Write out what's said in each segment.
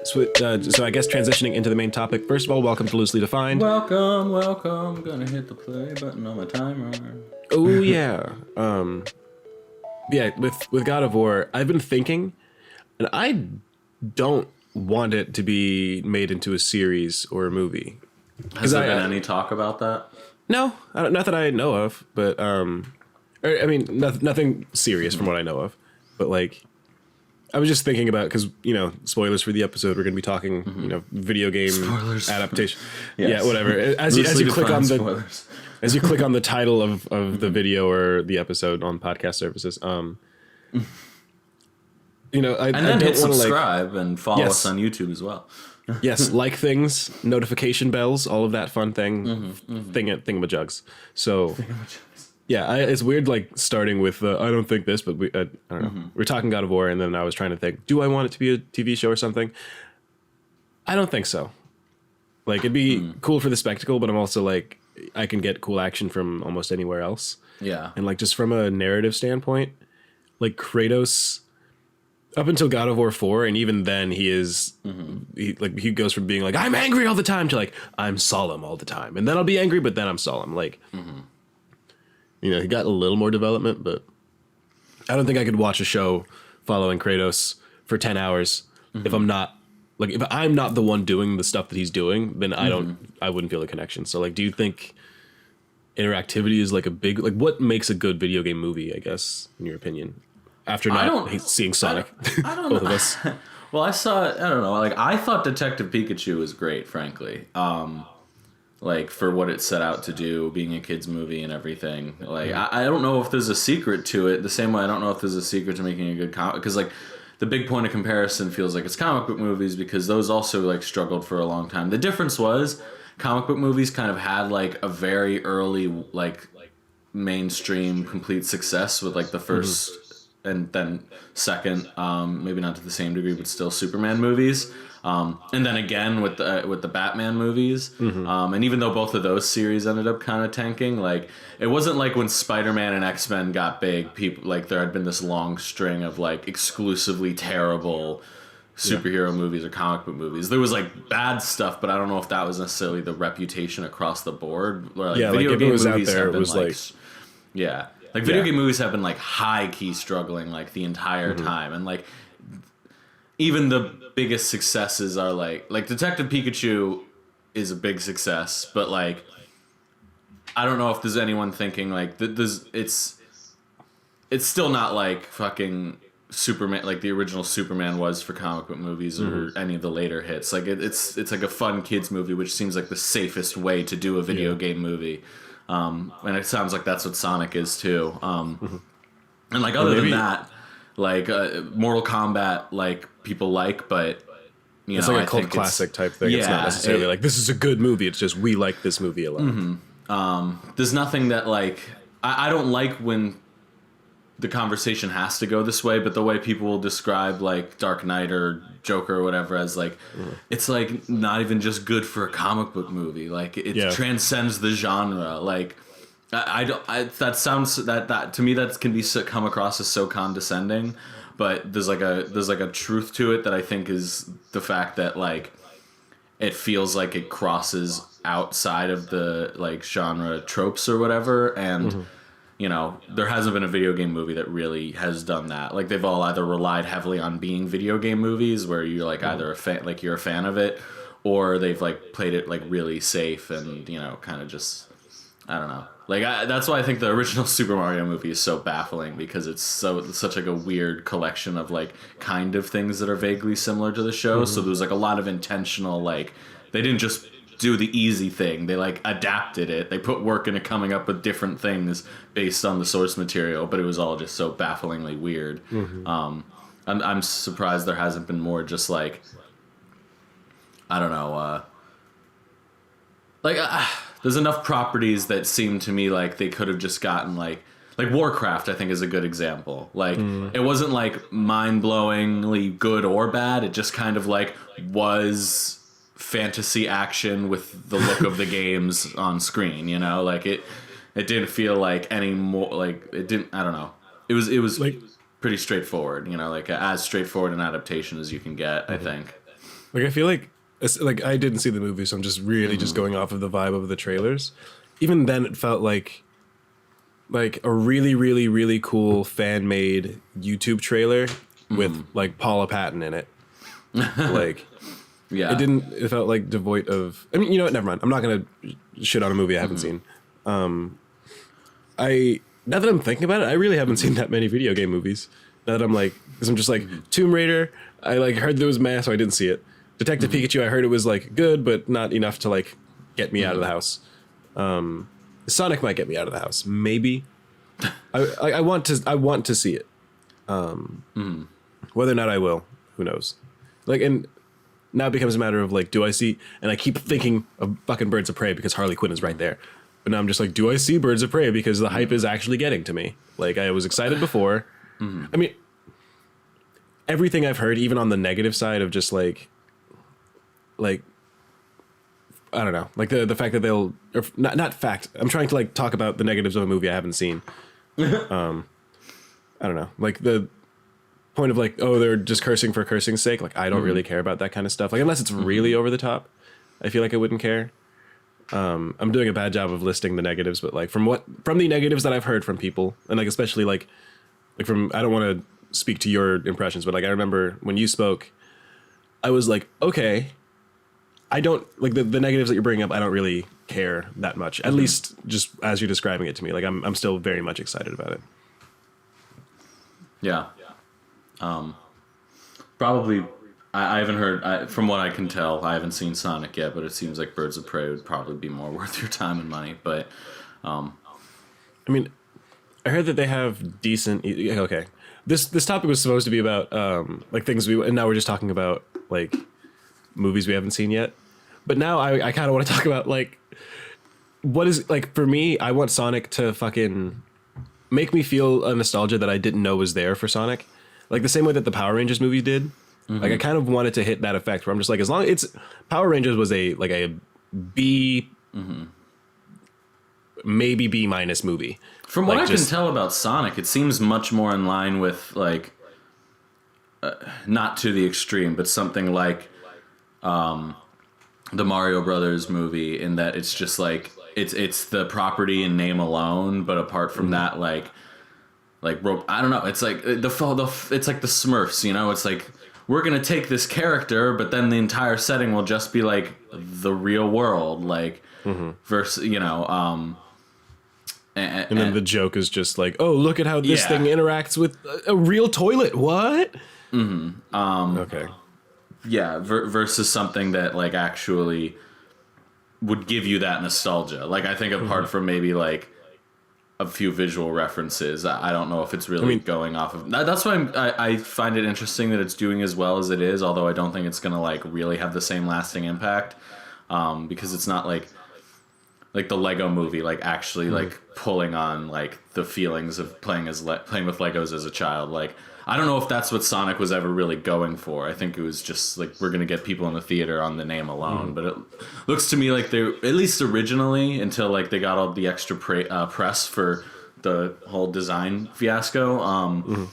So I guess transitioning into the main topic. First of all, welcome to Loosely Defined. Welcome. Gonna hit the play button on my timer. Oh yeah. Yeah. With God of War, I've been thinking, and I don't want it to be made into a series or a movie. Has there been any talk about that? No, not that I know of. But I mean, nothing serious from what I know of. But like, I was just thinking about, because, spoilers for the episode, we're going to be talking, video game spoilers. Adaptation. Yes. Yeah, whatever. As you click on the title of the video or the episode on podcast services, and then hit subscribe and follow us on YouTube as well. Yes, like things, notification bells, all of that fun thingamajugs. So. Yeah, it's weird, like, starting with, I don't think this, but I don't know. We're talking God of War, and then I was trying to think, do I want it to be a TV show or something? I don't think so. Like, it'd be cool for the spectacle, but I'm also, like, I can get cool action from almost anywhere else. Yeah. And, like, just from a narrative standpoint, like, Kratos, up until God of War 4, and even then he is, he goes from being like, I'm angry all the time, to, like, I'm solemn all the time. And then I'll be angry, but then I'm solemn. Like... he got a little more development, but I don't think I could watch a show following Kratos for 10 hours if I'm not the one doing the stuff that he's doing, then I wouldn't feel the connection. So, like, do you think interactivity is like a big, like, what makes a good video game movie, I guess, in your opinion? After not seeing Sonic, I don't both know. of us. Well, I don't know, like, I thought Detective Pikachu was great, frankly. Like, for what it set out to do, being a kid's movie and everything. Like, I don't know if there's a secret to it, the same way I don't know if there's a secret to making a good comic, because, like, the big point of comparison feels like it's comic book movies, because those also, like, struggled for a long time. The difference was, comic book movies kind of had, like, a very early, like mainstream, complete success with, like, the first and then second, maybe not to the same degree, but still Superman movies. And then again with the Batman movies, and even though both of those series ended up kind of tanking, like, it wasn't like when Spider-Man and X-Men got big, people, like, there had been this long string of, like, exclusively terrible superhero movies or comic book movies. There was, like, bad stuff, but I don't know if that was necessarily the reputation across the board. Where, like, video game movies have been video game movies have been, like, high key struggling, like, the entire time, and, like, even the biggest successes are like Detective Pikachu is a big success, but, like, I don't know if there's anyone thinking, like, it's still not like fucking Superman, like the original Superman was for comic book movies, or any of the later hits. Like, it's like a fun kids movie, which seems like the safest way to do a video game movie. And it sounds like that's what Sonic is too. And, like, other than that, like, Mortal Kombat, like, people like, but it's like a cult classic type thing. It's not necessarily like, this is a good movie. It's just, we like this movie a lot. There's nothing that, like, I don't like when the conversation has to go this way, but the way people will describe, like, Dark Knight or Joker or whatever as, like, it's, like, not even just good for a comic book movie. Like, it transcends the genre. Like, that to me, that can be come across as so condescending, but there's like a truth to it that I think is the fact that, like, it feels like it crosses outside of the, like, genre tropes or whatever, and there hasn't been a video game movie that really has done that. Like, they've all either relied heavily on being video game movies, where you're, like, either you're a fan of it, or they've, like, played it, like, really safe and, kind of just, I don't know. Like, that's why I think the original Super Mario movie is so baffling, because it's such like a weird collection of, like, kind of things that are vaguely similar to the show. So there's, like, a lot of intentional, like, they didn't just do the easy thing. They, like, adapted it. They put work into coming up with different things based on the source material, but it was all just so bafflingly weird. I'm surprised there hasn't been more just, like, I don't know, there's enough properties that seem to me like they could have just gotten, like Warcraft, I think, is a good example. Like, it wasn't, like, mind-blowingly good or bad. It just kind of, like, was fantasy action with the look of the games on screen, Like, it didn't feel like any more, like, it didn't, I don't know. It was like, pretty straightforward, like, as straightforward an adaptation as you can get, I think. Like I feel like I didn't see the movie, so I'm just really just going off of the vibe of the trailers. Even then, it felt like a really, really, really cool fan made YouTube trailer with like Paula Patton in it. Like, Yeah. It felt like devoid of. I mean, you know what? Never mind. I'm not gonna shit on a movie I haven't seen. Now that I'm thinking about it, I really haven't seen that many video game movies. Now that I'm like, because I'm just like Tomb Raider. I like heard there was mass, so I didn't see it. Detective Pikachu. I heard it was like good, but not enough to like get me out of the house. Sonic might get me out of the house, maybe. I want to see it. Whether or not I will, who knows? Like, and now it becomes a matter of like, do I see? And I keep thinking of fucking Birds of Prey because Harley Quinn is right there. But now I'm just like, do I see Birds of Prey because the hype is actually getting to me? Like I was excited before. I mean, everything I've heard, even on the negative side of just like I don't know, like the fact that they'll, or not fact. I'm trying to like talk about the negatives of a movie I haven't seen. I don't know, like the point of like, oh, they're just cursing for cursing's sake. Like I don't really care about that kind of stuff. Like unless it's really over the top, I feel like I wouldn't care. I'm doing a bad job of listing the negatives, but like from the negatives that I've heard from people, and like especially like from, I don't want to speak to your impressions, but like I remember when you spoke, I was like, okay, I don't like the negatives that you're bringing up. I don't really care that much, at least just as you're describing it to me. Like I'm still very much excited about it. Yeah. Probably. I haven't heard. From what I can tell, I haven't seen Sonic yet, but it seems like Birds of Prey would probably be more worth your time and money. But, I mean, I heard that they have decent. Okay, this topic was supposed to be about like things and now we're just talking about like movies we haven't seen yet. But now I kind of want to talk about like what is like for me. I want Sonic to fucking make me feel a nostalgia that I didn't know was there for Sonic, like the same way that the Power Rangers movie did. Like I kind of wanted to hit that effect where I'm just like, as long as it's Power Rangers was a B, maybe B- movie. from what I can tell about Sonic, it seems much more in line with like, not to the extreme, but something like the Mario Brothers movie, in that it's just like it's the property and name alone, but apart from that, like I don't know, it's like it's like the Smurfs, you know, it's like, we're going to take this character, but then the entire setting will just be like the real world, like versus, you know, and then the joke is just like, oh, look at how this thing interacts with a real toilet. What? Okay. Yeah. Versus something that like actually would give you that nostalgia. Like I think apart from maybe like a few visual references, I don't know if it's really going off of that. That's why I find it interesting that it's doing as well as it is, although I don't think it's gonna like really have the same lasting impact, because it's not like the Lego movie like actually like pulling on like the feelings of playing with Legos as a child. Like I don't know if that's what Sonic was ever really going for. I think it was just like, we're going to get people in the theater on the name alone. But it looks to me like they, at least originally, until like they got all the extra press for the whole design fiasco,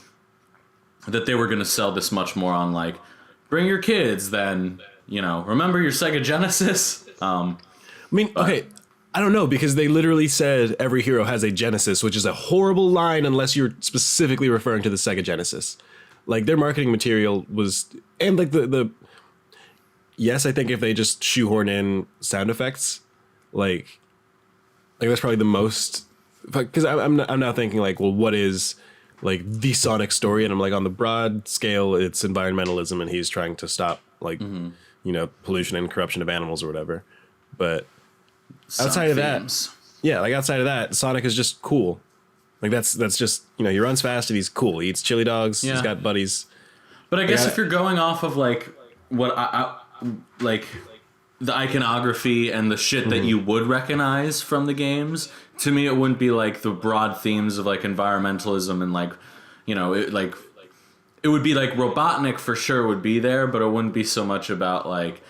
that they were going to sell this much more on like, bring your kids, then, you know, remember your Sega Genesis? Okay, I don't know, because they literally said every hero has a Genesis, which is a horrible line unless you're specifically referring to the Sega Genesis. Like their marketing material was, and like the yes, I think if they just shoehorn in sound effects, like that's probably the most, because I'm now thinking like, well, what is like the Sonic story? And I'm like, on the broad scale, it's environmentalism, and he's trying to stop like you know, pollution and corruption of animals or whatever. But outside of that, outside of that, Sonic is just cool. Like that's just, you know, he runs fast and he's cool. He eats chili dogs. Yeah. He's got buddies. But I guess if you're going off of like what I like the iconography and the shit that you would recognize from the games, to me it wouldn't be like the broad themes of like environmentalism and like, you know, it would be like Robotnik for sure would be there, but it wouldn't be so much about like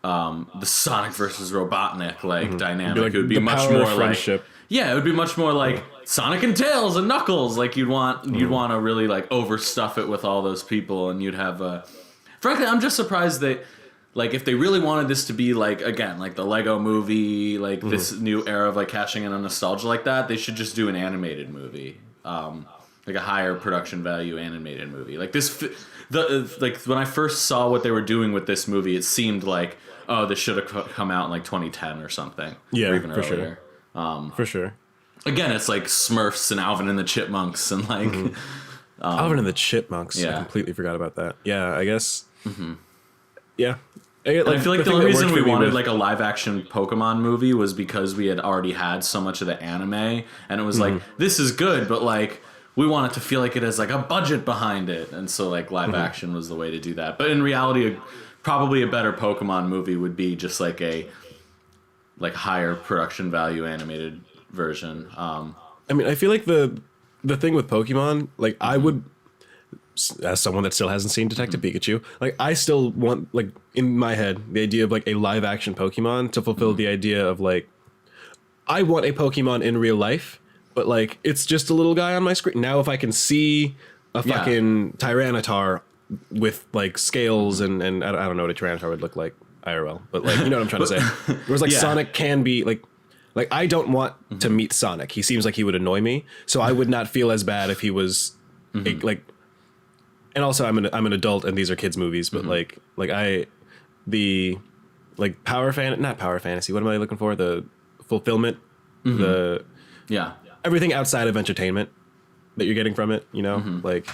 the Sonic versus Robotnik like dynamic. Like it would be much more like friendship. Yeah, it would be much more like Sonic and Tails and Knuckles. Like you'd want to really like overstuff it with all those people, and you'd have. Frankly, I'm just surprised that like if they really wanted this to be like, again, like the Lego movie, like this new era of like cashing in on nostalgia like that, they should just do an animated movie, like a higher production value animated movie. Like like when I first saw what they were doing with this movie, it seemed like, oh, this should have come out in like 2010 or something. Yeah, or even for earlier. sure. For sure. Again, it's like Smurfs and Alvin and the Chipmunks and like Alvin and the Chipmunks. yeah. I completely forgot about that. Yeah, I guess. Yeah. I feel like the only reason we wanted like a live action Pokemon movie was because we had already had so much of the anime, and it was like, this is good, but like we want it to feel like it has like a budget behind it, and so like live action was the way to do that. But in reality, probably a better Pokemon movie would be just like a like higher production value animated version. I mean, I feel like the thing with Pokemon, like I would, as someone that still hasn't seen Detective Pikachu, like I still want, like in my head, the idea of like a live action Pokemon to fulfill the idea of like, I want a Pokemon in real life, but like it's just a little guy on my screen. Now if I can see a fucking Tyranitar with like scales and I don't know what a Tyranitar would look like IRL, but like, you know what I'm trying to say. Whereas like Sonic can be like I don't want to meet Sonic. He seems like he would annoy me, so I would not feel as bad if he was like. And also, I'm an adult, and these are kids' movies. But like not power fantasy. What am I looking for? The fulfillment, the everything outside of entertainment that you're getting from it. You know, like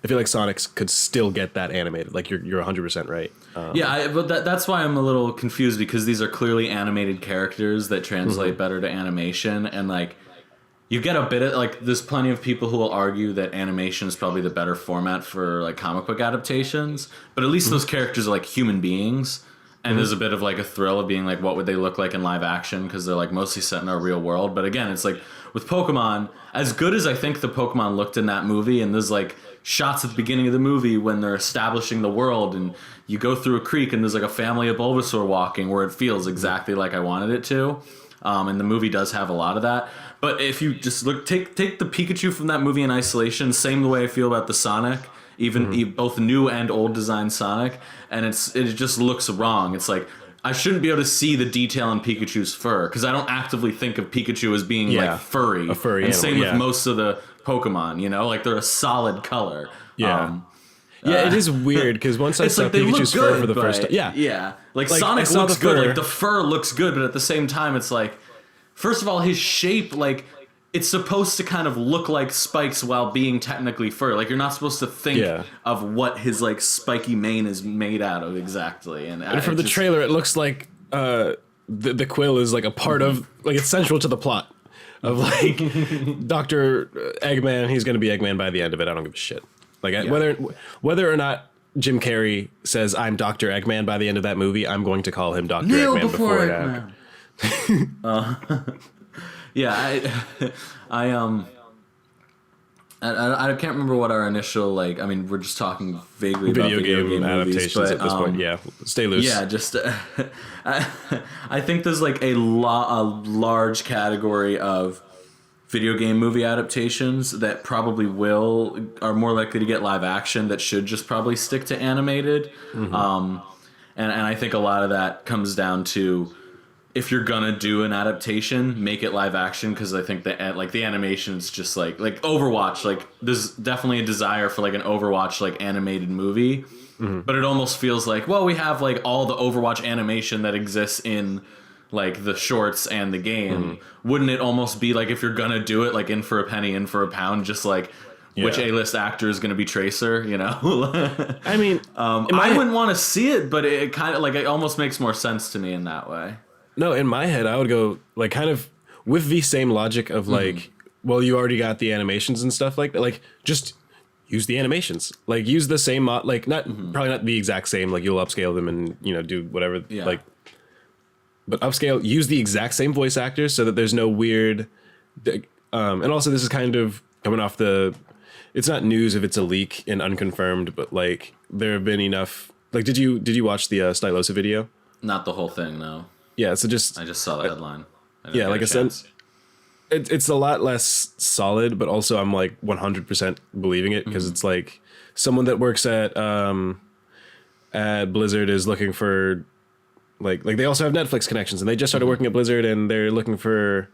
I feel like Sonic's could still get that animated. Like you're 100% right. But that's why I'm a little confused, because these are clearly animated characters that translate better to animation, and like. You get a bit of, like, there's plenty of people who will argue that animation is probably the better format for, like, comic book adaptations. But at least those characters are, like, human beings. And there's a bit of, like, a thrill of being, like, what would they look like in live action? Because they're, like, mostly set in our real world. But again, it's, like, with Pokemon, as good as I think the Pokemon looked in that movie, and there's, like, shots at the beginning of the movie when they're establishing the world, and you go through a creek, and there's, like, a family of Bulbasaur walking where it feels exactly like I wanted it to. And the movie does have a lot of that. But if you just take the Pikachu from that movie in isolation, same the way I feel about the Sonic, even both new and old design Sonic, and it just looks wrong. It's like I shouldn't be able to see the detail in Pikachu's fur, because I don't actively think of Pikachu as being like furry. A furry and animal, same with most of the Pokemon, you know, like they're a solid color. It is weird because once I saw like Pikachu's fur for the first time, like Sonic looks good, like the fur looks good, but at the same time, it's like, first of all, his shape, like it's supposed to kind of look like spikes while being technically fur. Like you're not supposed to think of what his like spiky mane is made out of exactly. And from the trailer, it looks like the quill is like a part of, like it's central to the plot of like Dr. Eggman. He's going to be Eggman by the end of it. I don't give a shit. Like whether or not Jim Carrey says I'm Dr. Eggman by the end of that movie, I'm going to call him Dr. Kneel Eggman before it happens. I can't remember what our initial, like, I mean, we're just talking vaguely video about video game adaptations movies, but, at this point. Yeah, stay loose. Yeah, just I think there's like a large category of video game movie adaptations that probably are more likely to get live action that should just probably stick to animated. And I think a lot of that comes down to, if you're gonna do an adaptation, make it live action, because I think that like the animation's just like Overwatch, like there's definitely a desire for like an Overwatch like animated movie, but it almost feels like, well, we have like all the Overwatch animation that exists in like the shorts and the game. Wouldn't it almost be like, if you're gonna do it, like in for a penny, in for a pound, just like which A-list actor is going to be Tracer, you know? I mean, I wouldn't want to see it, but it kind of like, it almost makes more sense to me in that way. No, in my head, I would go like kind of with the same logic of like, well, you already got the animations and stuff like that. Like, just use the animations. Like, use the same like probably not the exact same. Like, you'll upscale them and do whatever. Yeah. Like, but upscale. Use the exact same voice actors so that there's no weird. And also, this is kind of coming off the. It's not news if it's a leak and unconfirmed, but like there have been enough. Like, did you watch the Stylosa video? Not the whole thing, no. Yeah, so I just saw the headline. Yeah, like I said, it's a lot less solid, but also I'm like 100% believing it, because it's like someone that works at at Blizzard is looking for like they also have Netflix connections, and they just started working at Blizzard, and they're looking for.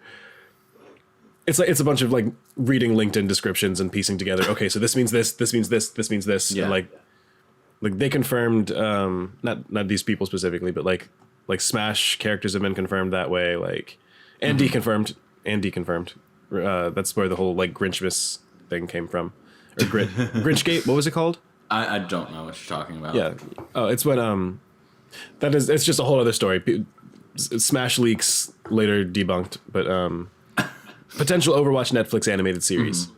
It's a bunch of like reading LinkedIn descriptions and piecing together. Okay, so this means this. This means this. This means this. Yeah. And like they confirmed, not these people specifically, but like Smash characters have been confirmed that way. Like and deconfirmed. That's where the whole like Grinchmas thing came from, or Grinchgate. What was it called? I don't know what you're talking about. Yeah. Oh, it's when it's just a whole other story. Smash leaks later debunked, but potential Overwatch Netflix animated series.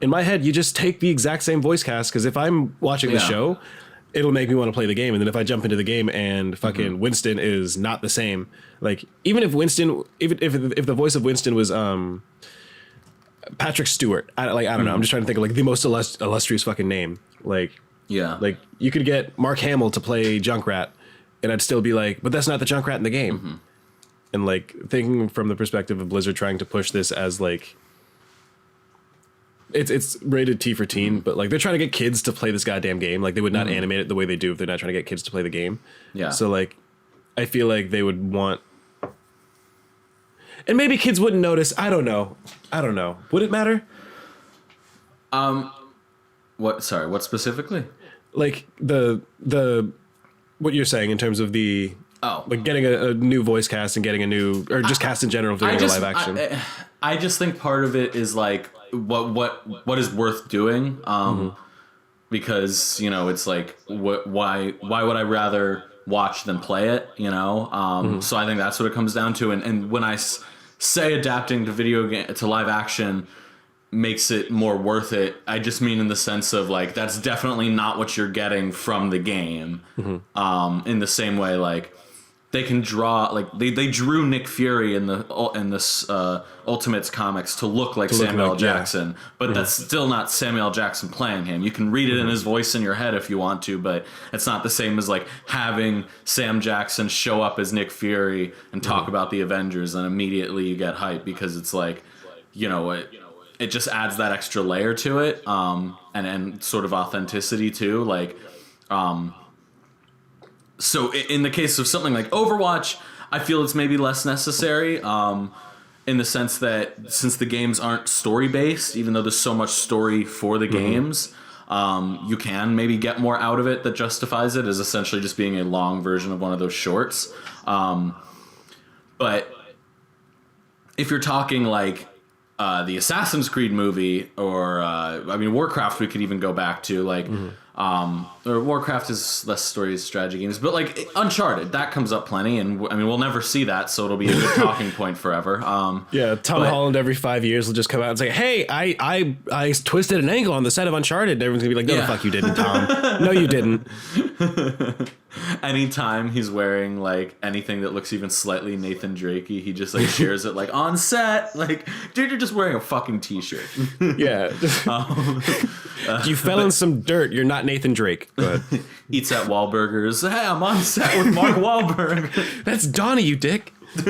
In my head, you just take the exact same voice cast, because if I'm watching the show, it'll make me want to play the game, and then if I jump into the game and fucking Winston is not the same, like even if the voice of Winston was Patrick Stewart, I don't know. I'm just trying to think of like the most illustrious fucking name. Like you could get Mark Hamill to play Junkrat, and I'd still be like, but that's not the Junkrat in the game. And like thinking from the perspective of Blizzard trying to push this as like it's rated T for teen, but like they're trying to get kids to play this goddamn game. Like they would not animate it the way they do if they're not trying to get kids to play the game. Yeah. So like I feel like they would want, and maybe kids wouldn't notice. I don't know. Would it matter? What specifically? Like the what you're saying in terms of the like getting a new voice cast and getting a new, or just cast in general, doing a live action. I just think part of it is like what is worth doing, because it's like why would I rather watch than play it, so I think that's what it comes down to. And when I say adapting to live action makes it more worth it, I just mean in the sense of like that's definitely not what you're getting from the game. In the same way, like they can draw, like they drew Nick Fury in this Ultimates comics to look like Samuel L. Jackson, but that's still not Samuel L. Jackson playing him. You can read it in his voice in your head if you want to, but it's not the same as like having Sam Jackson show up as Nick Fury and talk about the Avengers, and immediately you get hype because it's like, it just adds that extra layer to it, and sort of authenticity too. Like, so in the case of something like Overwatch, I feel it's maybe less necessary, in the sense that since the games aren't story based, even though there's so much story for the games, you can maybe get more out of it that justifies it as essentially just being a long version of one of those shorts. But if you're talking like the Assassin's Creed movie, or Warcraft, we could even go back to like, or Warcraft is less story strategy games, but like Uncharted, that comes up plenty, and we'll never see that, so it'll be a good talking point forever. Tom Holland every 5 years will just come out and say, "Hey, I twisted an ankle on the set of Uncharted." And everyone's gonna be like, "No, the fuck you didn't, Tom. No, you didn't." Anytime he's wearing like anything that looks even slightly Nathan Drakey, he just like shares it like on set. Like, dude, you're just wearing a fucking t-shirt. Yeah. You fell in some dirt. You're not Nathan Drake. Go ahead. Eats at Wahlburgers. Hey, I'm on set with Mark Wahlberg. That's Donnie, you dick. Doesn't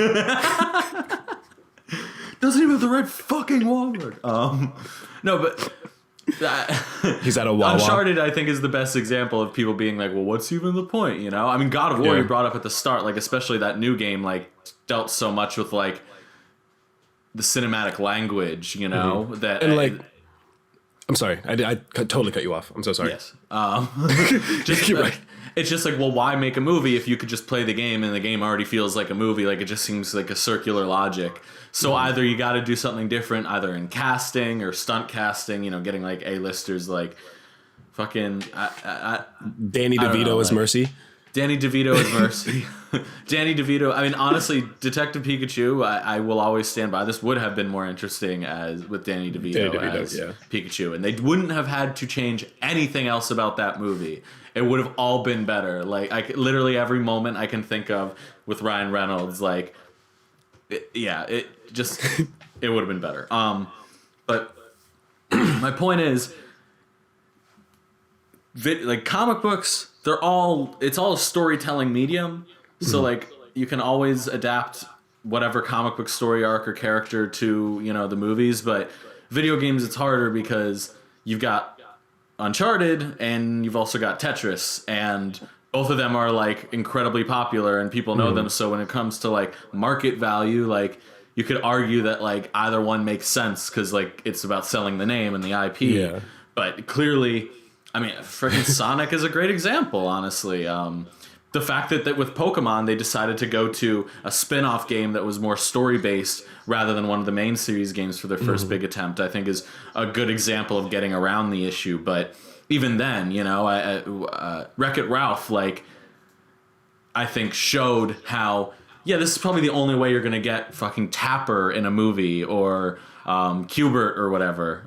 even have the right fucking Wahlberg. No, but he's at a Wawa. Uncharted, I think, is the best example of people being like, well, what's even the point, God of War, you brought up at the start, like, especially that new game, like, dealt so much with, like, the cinematic language, that... And, like... I'm sorry. I totally cut you off. I'm so sorry. Yes. It's just like, well, why make a movie if you could just play the game and the game already feels like a movie? Like, it just seems like a circular logic. So either you got to do something different, either in casting or stunt casting, getting like A-listers like fucking... Danny DeVito as Mercy. Danny DeVito as Mercy. Danny DeVito. Honestly, Detective Pikachu, I will always stand by. This would have been more interesting with Danny DeVito as Pikachu. And they wouldn't have had to change anything else about that movie. It would have all been better. Like, literally every moment I can think of with Ryan Reynolds, like... it would have been better. But my point is, like, comic books, it's all a storytelling medium. So like you can always adapt whatever comic book story arc or character to, the movies, but video games, it's harder because you've got Uncharted and you've also got Tetris, and both of them are like incredibly popular and people know them. So when it comes to like market value, like you could argue that like either one makes sense because like it's about selling the name and the IP. Yeah. But clearly, I mean, freaking Sonic is a great example, honestly. The fact that with Pokemon, they decided to go to a spin-off game that was more story-based rather than one of the main series games for their first big attempt, I think is a good example of getting around the issue. But even then, you know, Wreck-It Ralph, like, I think showed how, yeah, this is probably the only way you're going to get fucking Tapper in a movie or Q*bert or whatever.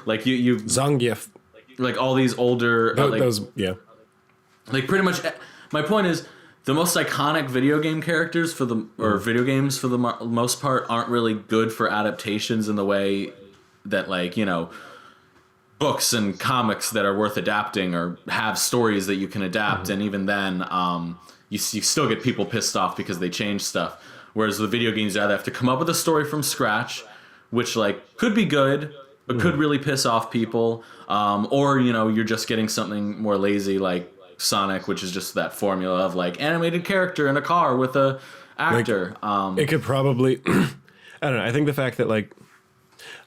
Like, you Zangief. like all these older... like, those, yeah. Like, pretty much... My point is, the most iconic video game characters or video games for the most part aren't really good for adaptations in the way that, like, you know, books and comics that are worth adapting or have stories that you can adapt. And even then, you still get people pissed off because they change stuff. Whereas with video games, you either have to come up with a story from scratch, which, like, could be good, but could really piss off people. Or, you know, you're just getting something more lazy, like Sonic, which is just that formula of like animated character in a car with a actor. Like, it could probably I don't know. I think the fact that like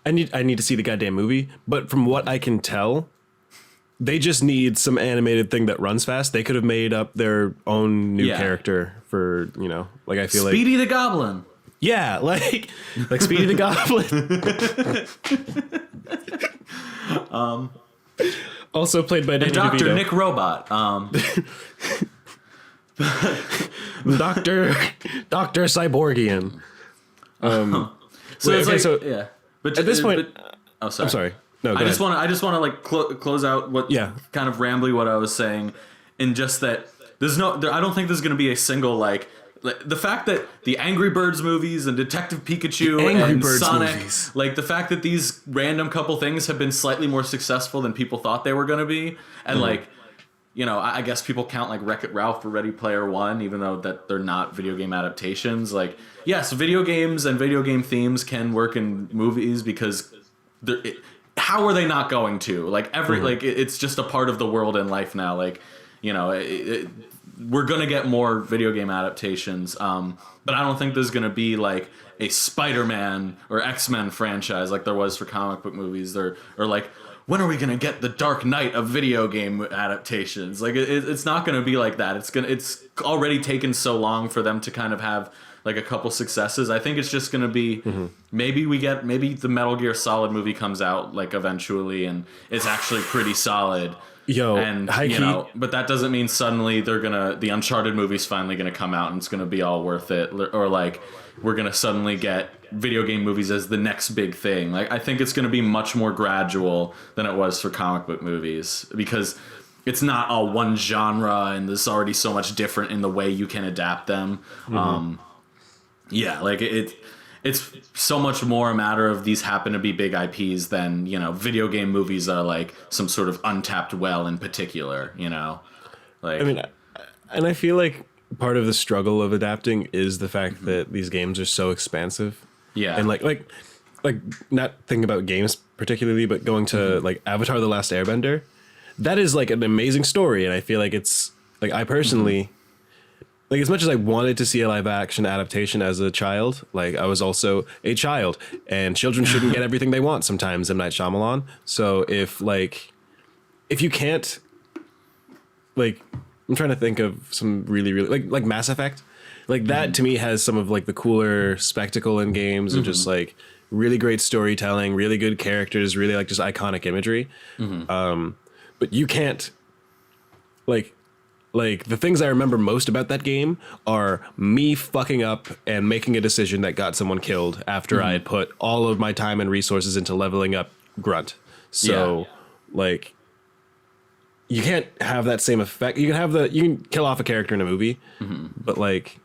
I need to see the goddamn movie, but from what I can tell, they just need some animated thing that runs fast. They could have made up their own new character for, you know, like I feel Speedy the Goblin. Yeah, like Speedy the Goblin. Also played by Danny Dr. DeVito. Nick Robot. Dr. Cyborgian. So wait, it's okay, like, so yeah. But at this point, oh, sorry. I'm sorry. No, go I just want to like close out what kind of rambly what I was saying, in just that I don't think there's going to be a single like the fact that the Angry Birds movies and Detective Pikachu and Sonic, movies. Like the fact that these random couple things have been slightly more successful than people thought they were going to be, and like, you know, I guess people count like Wreck-It Ralph for Ready Player One, even though that they're not video game adaptations. Like, yes, video games and video game themes can work in movies because how are they not going to? Like like it's just a part of the world and life now. Like, you know, we're going to get more video game adaptations, but I don't think there's going to be like a Spider-Man or X-Men franchise like there was for comic book movies, or like, when are we going to get the Dark Knight of video game adaptations? Like, it's not going to be like that. It's already taken so long for them to kind of have like a couple successes. I think it's just going to be maybe the Metal Gear Solid movie comes out like eventually and it's actually pretty solid. And you know, but that doesn't mean suddenly the Uncharted movie's finally gonna come out and it's gonna be all worth it, or like we're gonna suddenly get video game movies as the next big thing. Like, I think it's gonna be much more gradual than it was for comic book movies, because it's not all one genre and there's already so much different in the way you can adapt them. Like it's so much more a matter of these happen to be big IPs than, you know, video game movies are like some sort of untapped well in particular, you know? Like, I mean, and I feel like part of the struggle of adapting is the fact that these games are so expansive. Yeah. And like not thinking about games particularly, but going to like Avatar: The Last Airbender, that is like an amazing story, and I feel like it's like, I personally like, as much as I wanted to see a live action adaptation as a child, like I was also a child, and children shouldn't get everything they want sometimes, M. Night Shyamalan. So if you can't, like, I'm trying to think of some really like Mass Effect, like that to me has some of like the cooler spectacle in games and just like really great storytelling, really good characters, really like just iconic imagery. But you can't like the things I remember most about that game are me fucking up and making a decision that got someone killed after I had put all of my time and resources into leveling up Grunt. So like, you can't have that same effect. You can kill off a character in a movie, but like,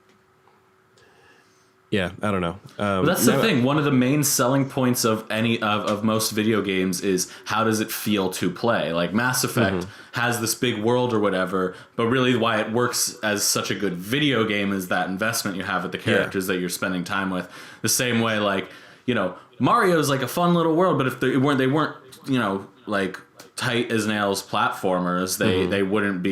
yeah, I don't know. Well, that's the thing. One of the main selling points of of most video games is how does it feel to play? Like Mass Effect has this big world or whatever, but really why it works as such a good video game is that investment you have with the characters that you're spending time with. The same way, like, you know, Mario's like a fun little world, but if they weren't, you know, like tight as nails platformers, they wouldn't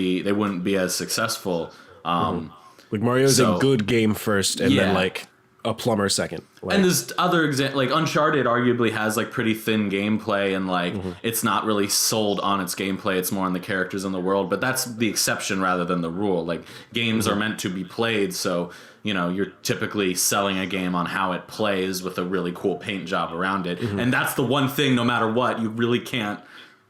be as successful. Like Mario's a good game first, and then like a plumber second. Like, and there's other like Uncharted arguably has like pretty thin gameplay, and like it's not really sold on its gameplay. It's more on the characters in the world, but that's the exception rather than the rule. Like games are meant to be played, so you know you're typically selling a game on how it plays with a really cool paint job around it, and that's the one thing. No matter what, you really can't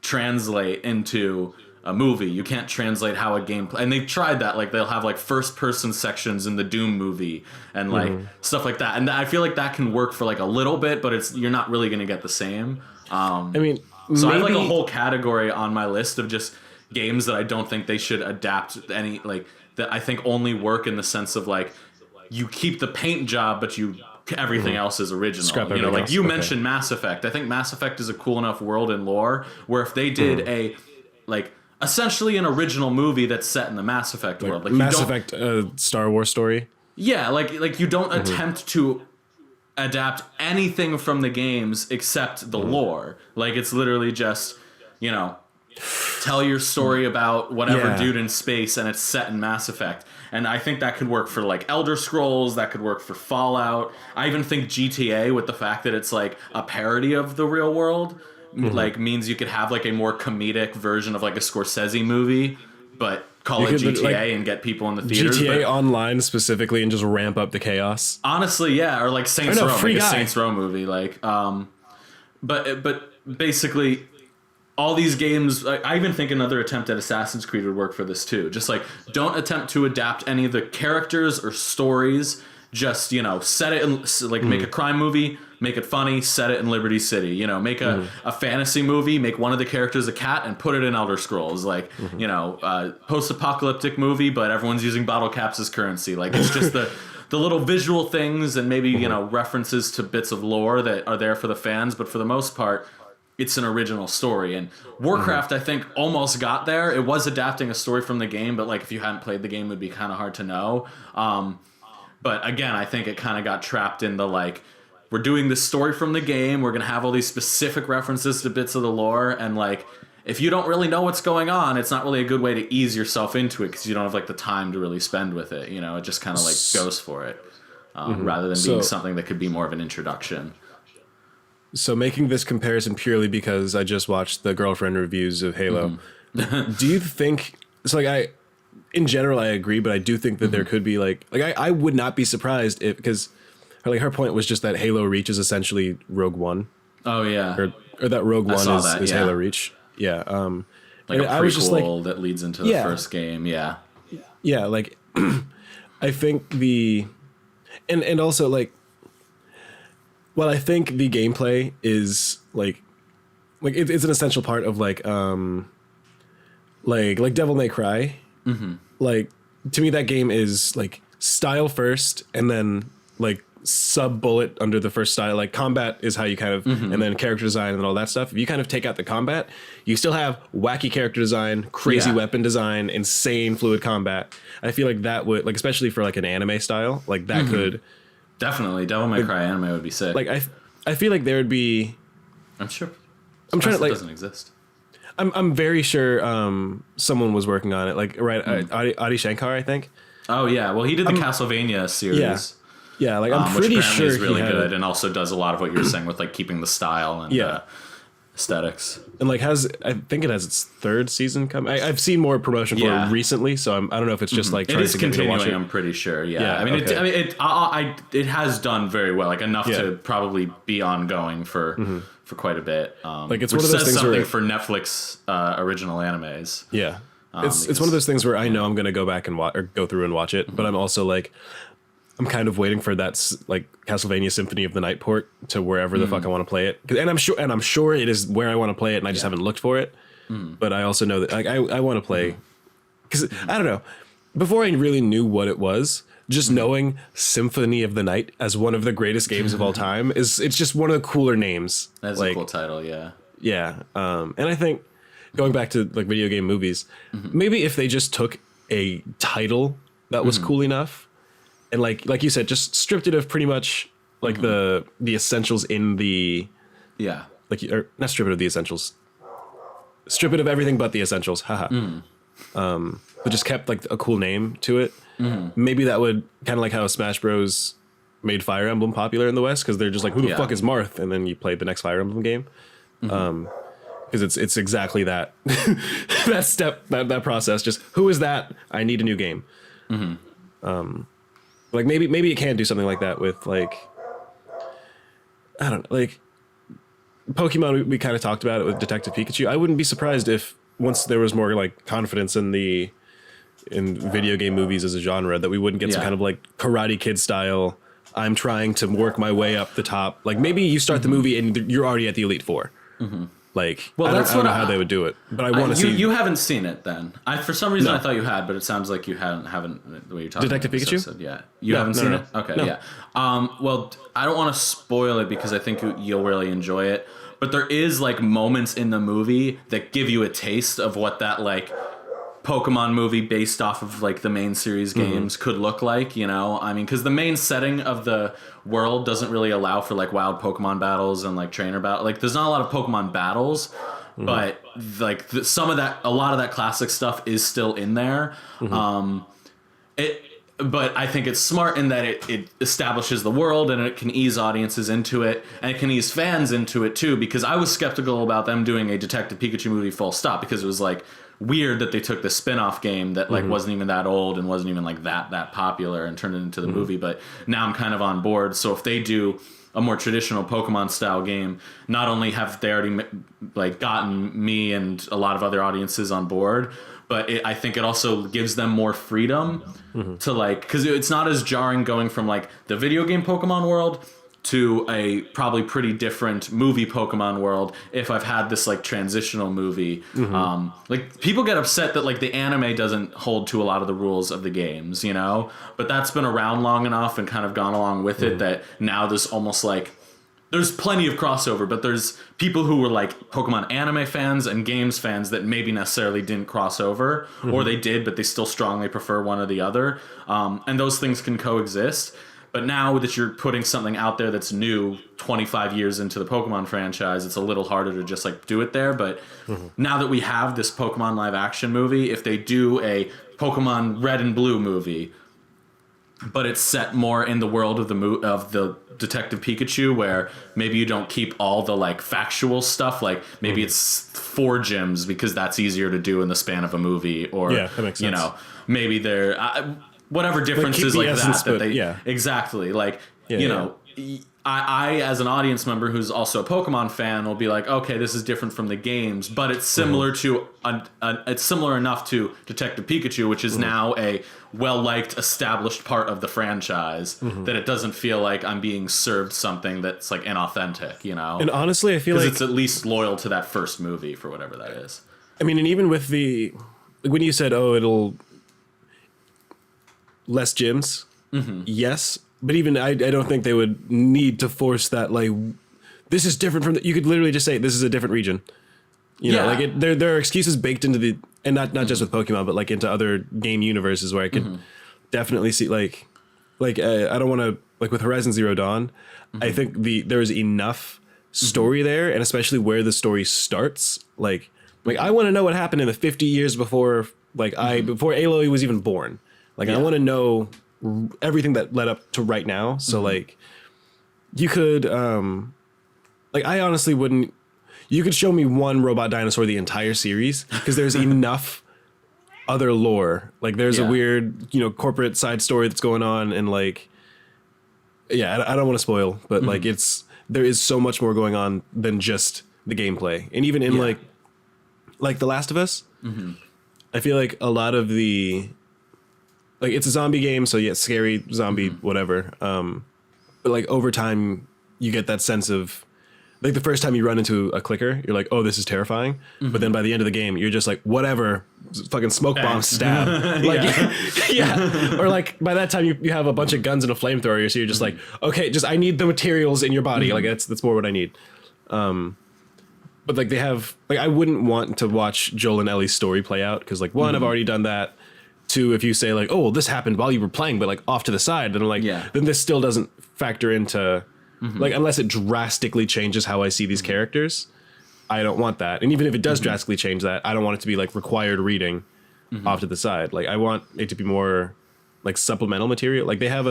translate into a movie. You can't translate how a game and they've tried that. Like they'll have like first person sections in the Doom movie and like stuff like that, and I feel like that can work for like a little bit, but you're not really going to get the same. I mean, so I have like a whole category on my list of just games that I don't think they should adapt any, like that I think only work in the sense of like you keep the paint job but everything else is original. Scrap you know, like else. you mentioned Mass Effect. I think Mass Effect is a cool enough world and lore where if they did a like essentially an original movie that's set in the Mass Effect world, like Mass Effect Star Wars story. Yeah, like you don't attempt to adapt anything from the games except the lore. Like it's literally just, you know, tell your story about whatever dude in space, and it's set in Mass Effect. And I think that could work for like Elder Scrolls, that could work for Fallout. I even think GTA, with the fact that it's like a parody of the real world, like means you could have like a more comedic version of like a Scorsese movie, but call it GTA like, and get people in the theaters. GTA Online specifically, and just ramp up the chaos. Honestly, yeah, or like Saints Row, like a Saints Row movie, like but basically all these games, I even think another attempt at Assassin's Creed would work for this too. Just like don't attempt to adapt any of the characters or stories. Just, you know, set it in, like make a crime movie, make it funny, set it in Liberty City, you know, make a fantasy movie, make one of the characters a cat and put it in Elder Scrolls, like, you know, post-apocalyptic movie, but everyone's using bottle caps as currency. Like it's just the little visual things and maybe, you know, references to bits of lore that are there for the fans. But for the most part, it's an original story. And Warcraft, I think, almost got there. It was adapting a story from the game, but like if you hadn't played the game, it would be kind of hard to know. But again, I think it kind of got trapped in the like, we're doing this story from the game. We're going to have all these specific references to bits of the lore. And like, if you don't really know what's going on, it's not really a good way to ease yourself into it because you don't have like the time to really spend with it. You know, it just kind of like goes for it rather than being something that could be more of an introduction. So making this comparison purely because I just watched the girlfriend reviews of Halo, do you think it's like in general, I agree, but I do think that there could be like I would not be surprised if, because like her point was just that Halo Reach is essentially Rogue One. Oh yeah, or that Rogue One is Halo Reach. Yeah, like a prequel I was just like, that leads into the first game. Yeah, yeah. Like I think and also like, well, I think the gameplay is like it's an essential part of like Devil May Cry. Like to me that game is like style first and then like sub bullet under the first style. Like combat is how you kind of and then character design and all that stuff. If you kind of take out the combat, you still have wacky character design, crazy weapon design, insane fluid combat. I feel like that would, like, especially for like an anime style, like that could definitely Devil May Cry anime would be sick. Like I feel like there would be, I'm sure I'm trying to like, it doesn't exist. I'm very sure someone was working on it, like Adi Shankar, I think. Oh yeah, well he did the Castlevania series. Yeah, like I'm pretty sure is really good, and also does a lot of what you're saying with like keeping the style and aesthetics. And like I think it has its third season coming. I've seen more promotion for it recently, so I don't know if it's just like trying to get me to watch it. I'm pretty sure. Yeah, I mean, it has done very well, like enough to probably be ongoing for quite a bit. Like it's one of those things something for Netflix original animes. Yeah, it's one of those things where I know I'm gonna go back and watch or go through and watch it, but I'm also like, I'm kind of waiting for that like Castlevania Symphony of the Night port to wherever the fuck I want to play it, and I'm sure it is where I want to play it, and I just haven't looked for it. But I also know that like I want to play, because I don't know, before I really knew what it was, just knowing Symphony of the Night as one of the greatest games of all time it's just one of the cooler names. That's like, a cool title, yeah. Yeah, and I think going back to like video game movies, maybe if they just took a title that was cool enough, and like you said, just stripped it of pretty much like the essentials in the or not strip it of the essentials, strip it of everything but the essentials. Haha. But just kept like a cool name to it. Maybe that would kind of like how Smash Bros made Fire Emblem popular in the West, because they're just like, who the fuck is Marth? And then you play the next Fire Emblem game. Because it's exactly that that step, that process. Just who is that? I need a new game. Like maybe you can do something like that with like, I don't know, like Pokemon. We kind of talked about it with Detective Pikachu. I wouldn't be surprised if once there was more like confidence in video game movies as a genre, that we wouldn't get some kind of like Karate Kid style. I'm trying to work my way up the top. Like maybe you start the movie and you're already at the Elite Four. Like, well, I don't know how they would do it, but I want to see. You haven't seen it then. For some reason I thought you had, but it sounds like you haven't the way you're talking. Detective Pikachu? So, yeah, you haven't seen it. Okay, yeah. Well, I don't want to spoil it because I think you'll really enjoy it. But there is like moments in the movie that give you a taste of what that like Pokemon movie based off of like the main series games could look like, you know? I mean, because the main setting of the world doesn't really allow for like wild Pokemon battles and like trainer battle. Like there's not a lot of Pokemon battles, but like a lot of that classic stuff is still in there. But I think it's smart in that it establishes the world and it can ease audiences into it, and it can ease fans into it too, because I was skeptical about them doing a Detective Pikachu movie full stop, because it was like weird that they took the spin-off game that like wasn't even that old and wasn't even like that popular and turned it into the movie. But now I'm kind of on board. So if they do a more traditional Pokemon style game, not only have they already like gotten me and a lot of other audiences on board, but I think it also gives them more freedom to like, because it's not as jarring going from like the video game Pokemon world to a probably pretty different movie Pokemon world if I've had this like transitional movie. Like people get upset that like the anime doesn't hold to a lot of the rules of the games, you know, but that's been around long enough and kind of gone along with it that now there's almost like, there's plenty of crossover, but there's people who were like Pokemon anime fans and games fans that maybe necessarily didn't cross over, or they did, but they still strongly prefer one or the other. And those things can coexist. But now that you're putting something out there that's new 25 years into the Pokemon franchise, it's a little harder to just like do it there. But now that we have this Pokemon live action movie, if they do a Pokemon Red and Blue movie, but it's set more in the world of the Detective Pikachu, where maybe you don't keep all the like factual stuff, like maybe it's 4 gyms because that's easier to do in the span of a movie, or that makes sense. You know, maybe they're whatever differences like that exactly like you know. I as an audience member who's also a Pokemon fan will be like, okay, this is different from the games, but it's similar to it's similar enough to Detective Pikachu, which is now a well-liked, established part of the franchise, that it doesn't feel like I'm being served something that's like inauthentic, you know? And honestly, I feel like it's at least loyal to that first movie for whatever that is. I mean, and even with when you said, oh, it'll less gyms, yes. But even I don't think they would need to force that, like, this is different from you could literally just say this is a different region. You know, like there are excuses baked into and not just with Pokemon, but like into other game universes where I could definitely see like I don't want to, like with Horizon Zero Dawn, I think there's enough story there, and especially where the story starts. Like I want to know what happened in the 50 years before before Aloy was even born. Like I want to know everything that led up to right now. So like you could like I honestly wouldn't, you could show me one robot dinosaur the entire series, because there's enough other lore. Like there's a weird, you know, corporate side story that's going on, and like I don't want to spoil, but like there is so much more going on than just the gameplay. And even in like The Last of Us, I feel like a lot of the, like it's a zombie game, so yeah, scary zombie, whatever. But like over time, you get that sense of, like the first time you run into a clicker, you're like, oh, this is terrifying. But then by the end of the game, you're just like, whatever, fucking smoke bomb, stab. Like, Or like by that time you have a bunch of guns and a flamethrower, so you're just like, okay, I need the materials in your body. Like that's more what I need. But like they have, like I wouldn't want to watch Joel and Ellie's story play out, because like one, I've already done that. 2, if you say like, oh, well, this happened while you were playing, but like off to the side, then like, then this still doesn't factor into, like, unless it drastically changes how I see these characters. I don't want that. And even if it does drastically change that, I don't want it to be like required reading off to the side. Like I want it to be more like supplemental material. Like they have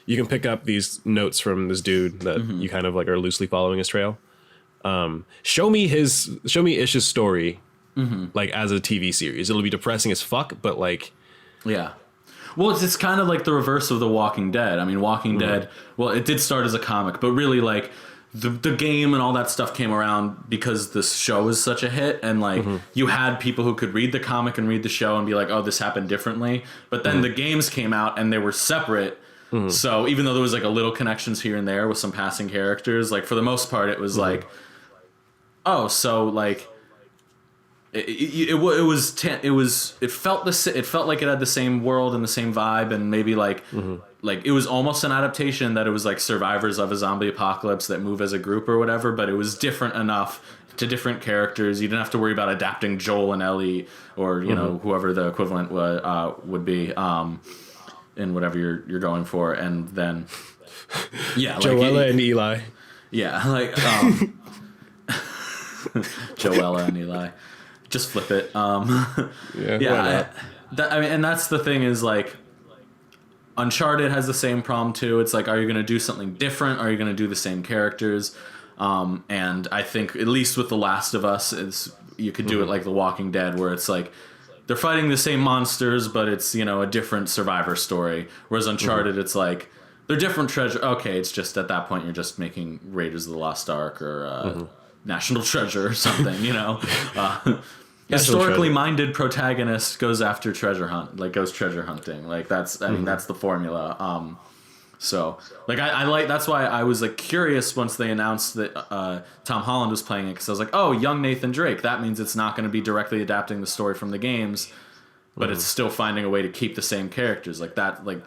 you can pick up these notes from this dude that you kind of like are loosely following his trail. Show me Ish's story like as a TV series. It'll be depressing as fuck, but like, yeah. Well, it's kind of like the reverse of The Walking Dead. I mean, Walking Dead, well, it did start as a comic, but really like the game and all that stuff came around because this show was such a hit, and like you had people who could read the comic and read the show and be like, oh, this happened differently. But then the games came out and they were separate. So even though there was like a little connections here and there with some passing characters, like for the most part, it was like, oh, so like it felt like it had the same world and the same vibe, and maybe like it was almost an adaptation that it was like survivors of a zombie apocalypse that move as a group or whatever, but it was different enough to different characters. You didn't have to worry about adapting Joel and Ellie or you know whoever the equivalent would be in whatever you're going for, and then Joella and Eli. Yeah, like Joella and Eli. Just flip it. I mean, and that's the thing is like, Uncharted has the same problem too. It's like, are you going to do something different? Are you going to do the same characters? And I think at least with The Last of Us, you could do it like The Walking Dead, where it's like they're fighting the same monsters, but it's, you know, a different survivor story. Whereas Uncharted, it's like they're different treasure. Okay, it's just at that point you're just making Raiders of the Lost Ark or National Treasure or something, you know. Historically minded protagonist goes after treasure hunting. Like that's, I mean, that's the formula. So like I like, that's why I was like curious once they announced that Tom Holland was playing it, because I was like, oh, young Nathan Drake. That means it's not going to be directly adapting the story from the games, but it's still finding a way to keep the same characters. Like that, like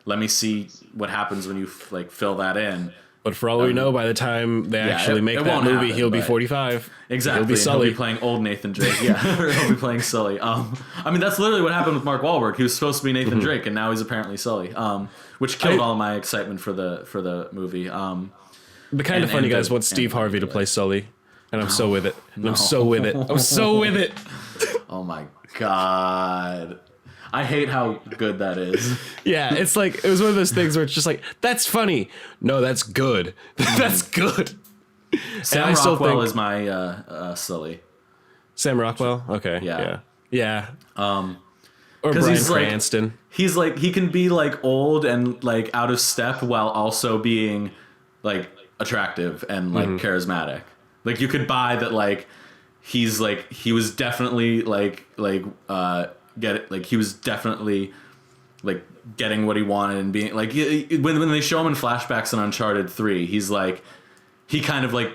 let me see what happens when you like fill that in. But for all we know, by the time they actually make that movie, he'll be 45. Exactly. He'll be Sully. He'll be playing old Nathan Drake. Yeah, or he'll be playing Sully. I mean, that's literally what happened with Mark Wahlberg. He was supposed to be Nathan Drake, and now he's apparently Sully, which killed all my excitement for the movie. The kind of funny guys want Steve Harvey to play Sully, and I'm so with it. And I'm so with it. I'm so with it. Oh my God. I hate how good that is. Yeah, it's like, it was one of those things where it's just like, that's funny. No, that's good. That's good. Sam Rockwell is my Sully. Sam Rockwell? Okay. Yeah. Or Bryan Cranston. Like, he's like, he can be like old and like out of step while also being like attractive and like charismatic. Like you could buy that, like he's like, he was definitely he was definitely like getting what he wanted and being like, when they show him in flashbacks in Uncharted 3, he's like, he kind of like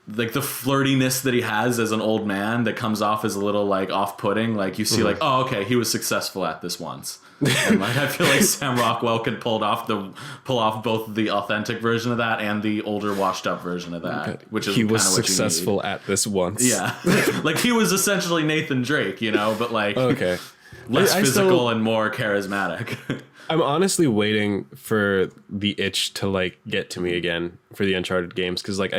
the flirtiness that he has as an old man that comes off as a little like off-putting. Like you see like, oh, okay, he was successful at this once. And like I feel like Sam Rockwell could pull off both the authentic version of that and the older washed up version of that, which is he was successful at this once. Yeah. Like he was essentially Nathan Drake, you know, but like less I physical and more charismatic. I'm honestly waiting for the itch to like get to me again for the Uncharted games, because like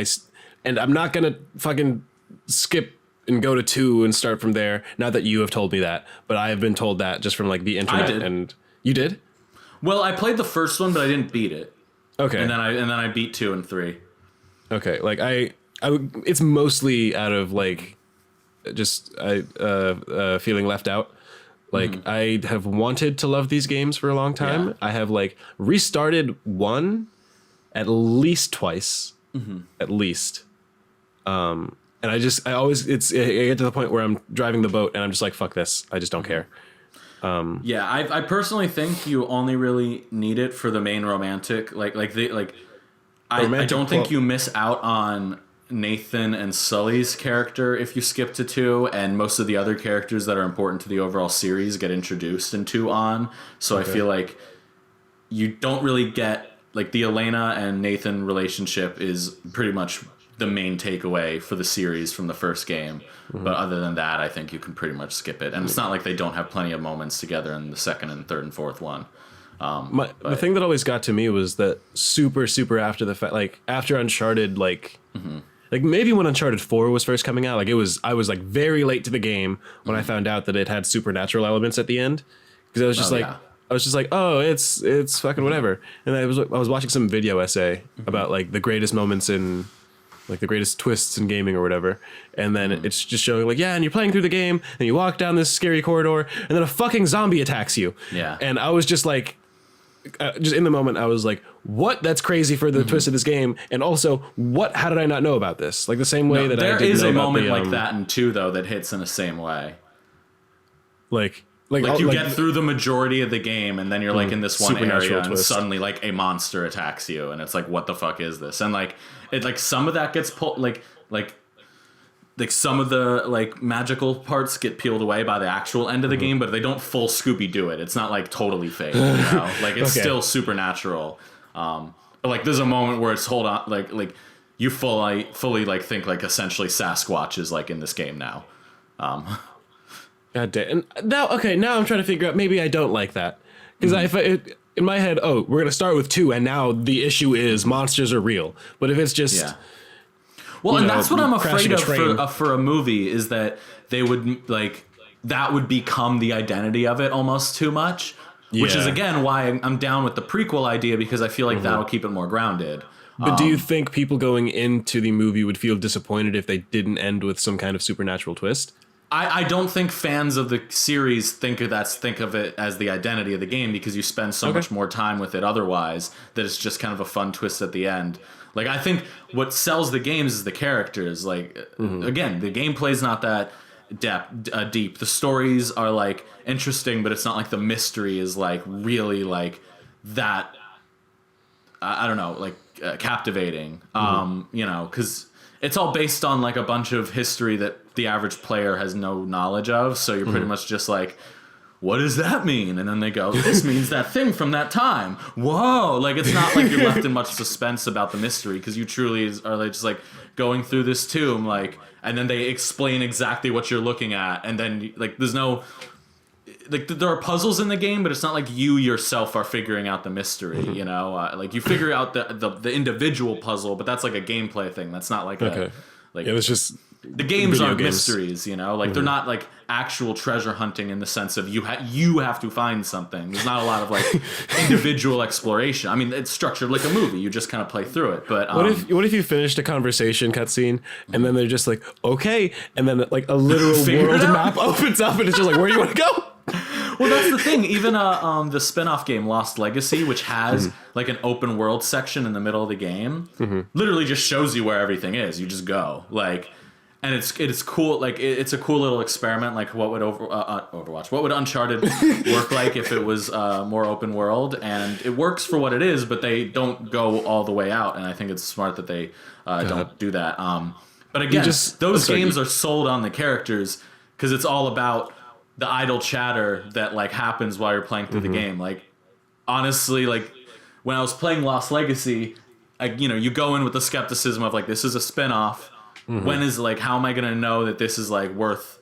I'm not gonna fucking skip and go to 2 and start from there. Not that you have told me that, but I have been told that just from like the internet. I did. And you did? Well, I played the first one, but I didn't beat it. Okay. And then I beat 2 and 3. Okay. Like I it's mostly out of like just feeling left out. Like I have wanted to love these games for a long time. Yeah. I have like restarted 1 at least twice, at least. And I get to the point where I'm driving the boat and I'm just like, fuck this. I just don't care. Yeah, I personally think you only really need it for the main romantic. I don't think you miss out on Nathan and Sully's character if you skip to 2, and most of the other characters that are important to the overall series get introduced in 2 on. So I feel like you don't really get, like, the Elena and Nathan relationship is pretty much the main takeaway for the series from the first game. But other than that, I think you can pretty much skip it. And it's not like they don't have plenty of moments together in the second and third and fourth one. The thing that always got to me was that super after the fact, like after Uncharted, like like maybe when Uncharted 4 was first coming out, like I was like very late to the game when I found out that it had supernatural elements at the end, because I was just I was just like, oh, it's fucking whatever. And I was watching some video essay about like the greatest moments in, like the greatest twists in gaming or whatever, and then it's just showing like, yeah, and you're playing through the game and you walk down this scary corridor and then a fucking zombie attacks you. Yeah. And I was just like, just in the moment, I was like, what? That's crazy for the twist of this game. And also, what? How did I not know about this? Like the same way that I didn't know about there is a moment like that in 2 though that hits in the same way. Like you get through the majority of the game, and then you're like in this one area, and twist. suddenly like a monster attacks you, and it's like, what the fuck is this? And like it, like some of that gets pulled, like some of the like magical parts get peeled away by the actual end of the game, but they don't full Scooby Doo it. It's not like totally fake, you know? Like it's still supernatural. But like there's a moment where it's hold on, like you fully like think like essentially Sasquatch is like in this game now. God damn. And now I'm trying to figure out, maybe I don't like that. Because in my head, oh, we're going to start with 2, and now the issue is monsters are real. But if it's just... Yeah. Well, and that's what I'm afraid of for a movie, is that they would, like, that would become the identity of it almost too much. Yeah. Which is, again, why I'm down with the prequel idea, because I feel like that'll keep it more grounded. But do you think people going into the movie would feel disappointed if they didn't end with some kind of supernatural twist? I don't think fans of the series think of it as the identity of the game, because you spend so much more time with it otherwise that it's just kind of a fun twist at the end. Like, I think what sells the games is the characters. Like, again, the gameplay's not that deep. The stories are like interesting, but it's not like the mystery is like really like that. I don't know, like captivating. You know, because it's all based on like a bunch of history that the average player has no knowledge of. So you're pretty much just like, what does that mean? And then they go, this means that thing from that time. Whoa. Like, it's not like you're left in much suspense about the mystery, because you truly are like just like going through this tomb, like, and then they explain exactly what you're looking at. And then like, there's no, like, there are puzzles in the game, but it's not like you yourself are figuring out the mystery, you know? Like, you figure out the individual puzzle, but that's like a gameplay thing. That's not like yeah, it's just... The games aren't mysteries, you know? Like, they're not, like, actual treasure hunting in the sense of you have to find something. There's not a lot of, like, individual exploration. I mean, it's structured like a movie. You just kind of play through it. But what if you finished a conversation cutscene, and then they're just like, okay, and then, like, a literal world map opens up, and it's just like, where do you want to go? Well, that's the thing. Even the spin-off game Lost Legacy, which has like an open world section in the middle of the game, literally just shows you where everything is. You just go, like, and it's cool. Like, it's a cool little experiment. Like, what would Overwatch? What would Uncharted work like if it was more open world? And it works for what it is, but they don't go all the way out. And I think it's smart that they don't do that. But again, those games are sold on the characters, because it's all about the idle chatter that like happens while you're playing through the game. Like, honestly, like when I was playing Lost Legacy, you go in with the skepticism of like, this is a spin-off. When is like, how am I gonna know that this is like worth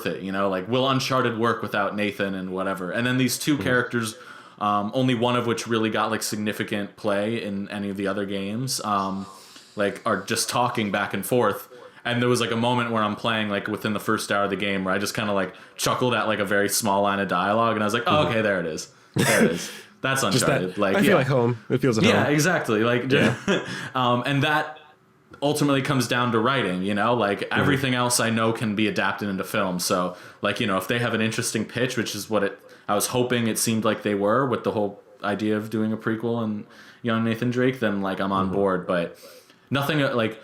it? You know, like, will Uncharted work without Nathan and whatever? And then these two characters, only one of which really got like significant play in any of the other games, like are just talking back and forth. And there was like a moment where I'm playing like within the first hour of the game where I just kind of like chuckled at like a very small line of dialogue, and I was like, oh, okay, there it is. There it is. That's Uncharted. Like, I feel like home. It feels at home. Yeah, exactly. Like, and that ultimately comes down to writing, you know, like everything else I know can be adapted into film. So like, you know, if they have an interesting pitch, which is what I was hoping it seemed like they were with the whole idea of doing a prequel and young Nathan Drake, then like I'm on board. But nothing like,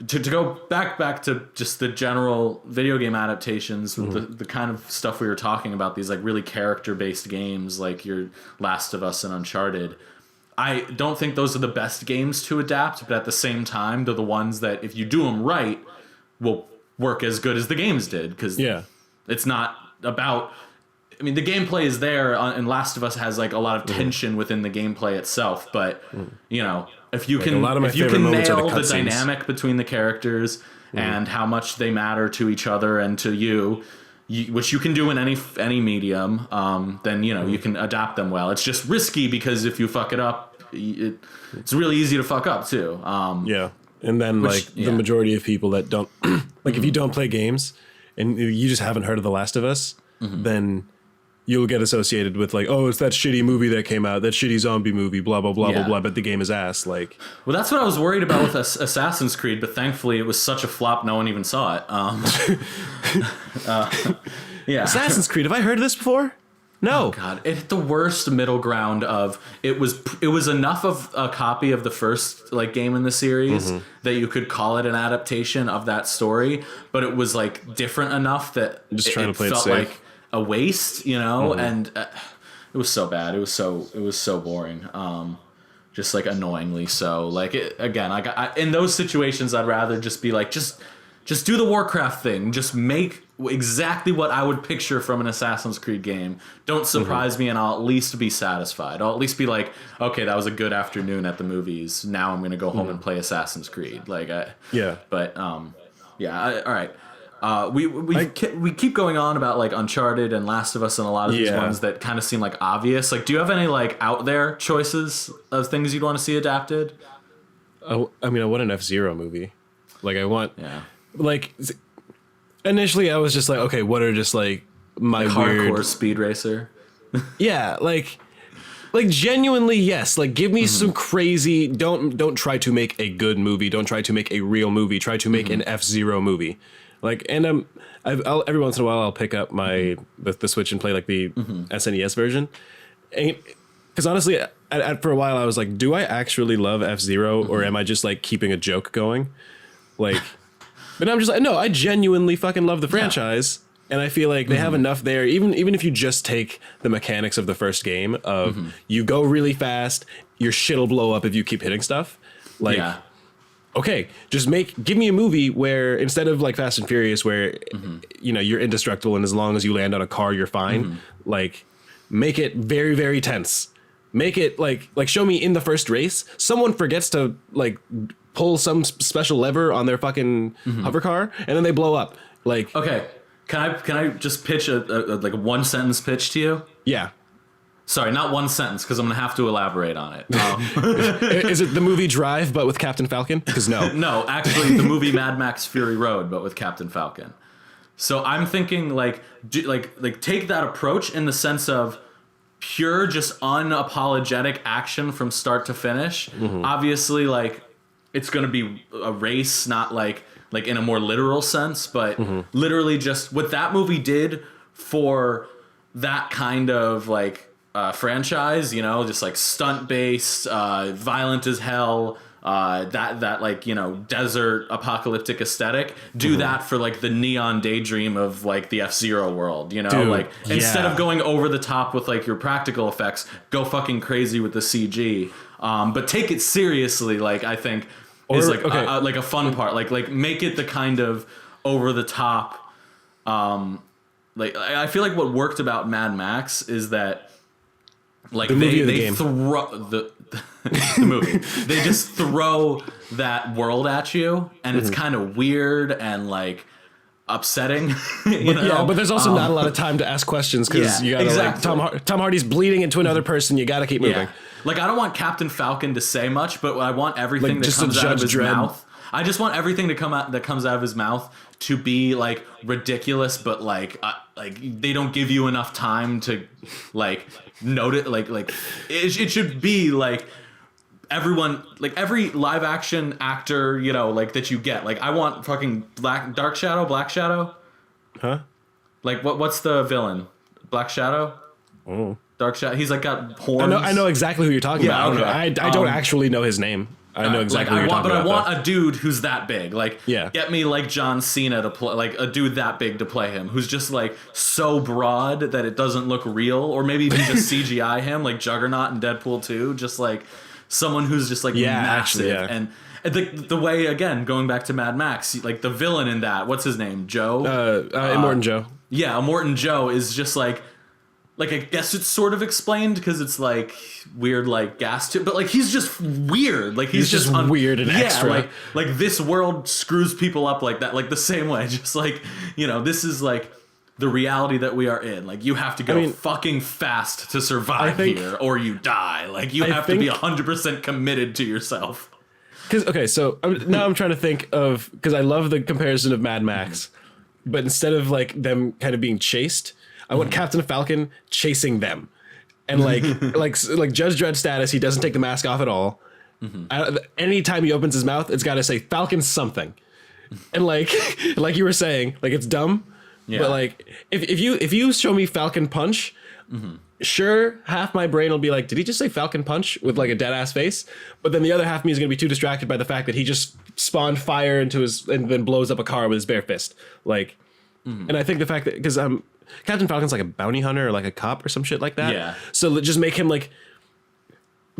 to go back to just the general video game adaptations with the kind of stuff we were talking about, these like really character-based games like your Last of Us and Uncharted, I don't think those are the best games to adapt, but at the same time, they're the ones that, if you do them right, will work as good as the games did, because it's not about... I mean, the gameplay is there, and Last of Us has like a lot of tension within the gameplay itself, but, you know... If you can nail the dynamic between the characters and how much they matter to each other and to you, which you can do in any medium, then you can adapt them well. It's just risky because if you fuck it up, it's really easy to fuck up too. And then the majority of people that don't like if you don't play games and you just haven't heard of The Last of Us, then you'll get associated with like, oh, it's that shitty movie that came out, that shitty zombie movie, blah blah blah blah blah. But the game is ass. Like, well, that's what I was worried about with Assassin's Creed, but thankfully it was such a flop, no one even saw it. Assassin's Creed. Have I heard of this before? No. Oh God, it hit the worst middle ground of it was enough of a copy of the first like game in the series that you could call it an adaptation of that story, but it was like different enough that just trying to play felt it safe. like a waste, you know, and it was so bad. It was so boring. Just like annoyingly so. Like in those situations, I'd rather just be like, just do the Warcraft thing. Just make exactly what I would picture from an Assassin's Creed game. Don't surprise me, and I'll at least be satisfied. I'll at least be like, okay, that was a good afternoon at the movies. Now I'm gonna go home and play Assassin's Creed. Like, all right. We keep going on about like Uncharted and Last of Us and a lot of these ones that kind of seem like obvious. Like, do you have any like out there choices of things you'd want to see adapted? Oh, I mean, I want an F-Zero movie. Like, I want like. Initially, I was just like, okay, what are just like my like weird hardcore speed racer? like genuinely, yes. Like, give me some crazy. Don't try to make a good movie. Don't try to make a real movie. Try to make an F-Zero movie. Like, and I'll every once in a while I'll pick up the Switch and play like the SNES version, because honestly, for a while I was like, do I actually love F-Zero or am I just like keeping a joke going, like. But I'm just like, no, I genuinely fucking love the franchise. And I feel like they have enough there, even if you just take the mechanics of the first game of you go really fast, your shit'll blow up if you keep hitting stuff. Like, okay, just give me a movie where instead of like Fast and Furious where, you know, you're indestructible and as long as you land on a car, you're fine. Like, make it very, very tense. Make it like show me in the first race, someone forgets to like pull some special lever on their fucking hover car, and then they blow up. Like, okay, can I just pitch a like a one sentence pitch to you? Yeah. Sorry, not one sentence because I'm gonna have to elaborate on it. Is it the movie Drive but with Captain Falcon? Because no, actually, the movie Mad Max Fury Road but with Captain Falcon. So I'm thinking like take that approach in the sense of pure, just unapologetic action from start to finish. Obviously, like. It's going to be a race, not like in a more literal sense, but literally just what that movie did for that kind of like franchise, you know, just like stunt based, violent as hell, that like, you know, desert apocalyptic aesthetic. Do that for like the neon daydream of like the F-Zero world, you know. Dude, like instead of going over the top with like your practical effects, go fucking crazy with the CG, but take it seriously. Like, I think is like like a fun part, like make it the kind of over the top. Like, I feel like what worked about Mad Max is that like they throw the movie. They just throw that world at you, and it's kind of weird and like upsetting. You know? Yeah, but there's also not a lot of time to ask questions because you gotta like Tom Hardy's bleeding into another person. You gotta keep moving. Yeah. Like, I don't want Captain Falcon to say much, but I want everything that comes out of his mouth. I just want everything that comes out of his mouth to be like ridiculous, but like they don't give you enough time to like note it. Like it should be like everyone, like every live action actor, you know, like that you get. Like, I want fucking Black Shadow. Huh? Like what's the villain? Black Shadow? Oh. Dark Shadow. He's like got horns. I know exactly who you're talking about. Okay. I don't actually know his name. I know exactly who you're talking about. But I want a dude who's that big. Like, yeah. Get me like John Cena to play, like a dude that big to play him, who's just like so broad that it doesn't look real, or maybe even just CGI him, like Juggernaut in Deadpool 2, just like someone who's just like massive. Actually, and the way, again, going back to Mad Max, like the villain in that, what's his name? Joe? Immortan Joe. Yeah, Immortan Joe is just like I guess it's sort of explained because it's like weird, like gas tube, but like he's just weird. Like he's just weird and extra. Like this world screws people up like that, like the same way. Just like, you know, this is like the reality that we are in. Like, you have to go fucking fast to survive here, or you die. Like, you have to be 100% committed to yourself. Because okay, so now I'm trying to think of, because I love the comparison of Mad Max, but instead of like them kind of being chased, I want Captain Falcon chasing them, and like Judge Dredd status, he doesn't take the mask off at all. Anytime he opens his mouth, it's got to say Falcon something, and like like you were saying, like it's dumb, but like if you show me Falcon punch. Sure, half my brain will be like, did he just say Falcon punch with like a dead ass face? But then the other half of me is going to be too distracted by the fact that he just spawned fire into his and then blows up a car with his bare fist. Like, and I think the fact that because Captain Falcon's like a bounty hunter or like a cop or some shit like that. Yeah. So just make him like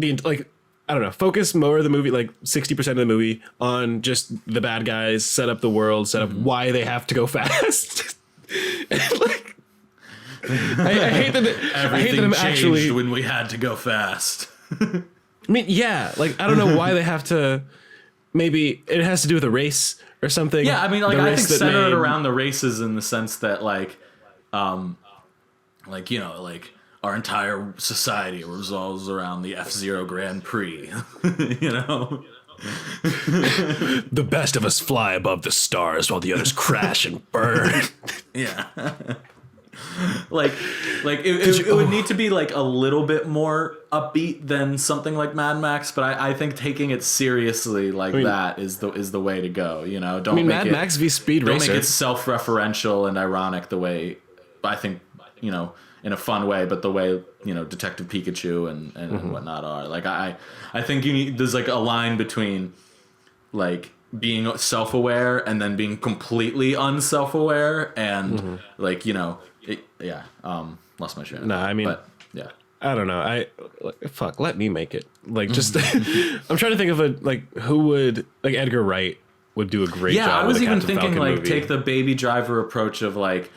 I don't know, focus more of the movie, like 60% of the movie on just the bad guys, set up the world, set up why they have to go fast. And, like, I hate that. I hate that I'm actually when we had to go fast. I mean, yeah, like I don't know why they have to. Maybe it has to do with a race or something. Yeah, I mean, like I think centered around the races in the sense that like you know, like our entire society revolves around the F-Zero Grand Prix. You know. The best of us fly above the stars while the others crash and burn. Yeah. like it would need to be like a little bit more upbeat than something like Mad Max, but I think taking it seriously that is the way to go. You know, don't make Mad Max v Speed Racer. Don't make it self-referential and ironic the way I think, you know, in a fun way, but the way, you know, Detective Pikachu and whatnot are. Like I think there's like a line between like being self-aware and then being completely unself-aware and like, you know. Lost my train. No, I mean, but, yeah. I don't know. Let me make it. Like, just I'm trying to think of who would like Edgar Wright would do a great job. Yeah, I was even Captain thinking Falcon like movie. take the Baby Driver approach of like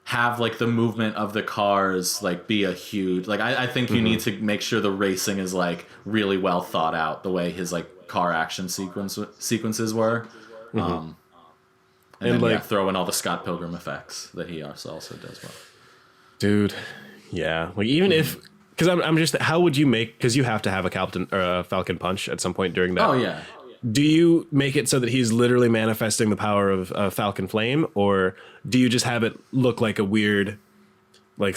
have like the movement of the cars like be a huge like I think you need to make sure the racing is like really well thought out the way his like car action sequences were. And then like throw in all the Scott Pilgrim effects that he also does well. Dude, yeah. Like even if, because I'm just, how would you make? Because you have to have a Captain or a Falcon punch at some point during that. Oh yeah. Do you make it so that he's literally manifesting the power of Falcon Flame, or do you just have it look like a weird, like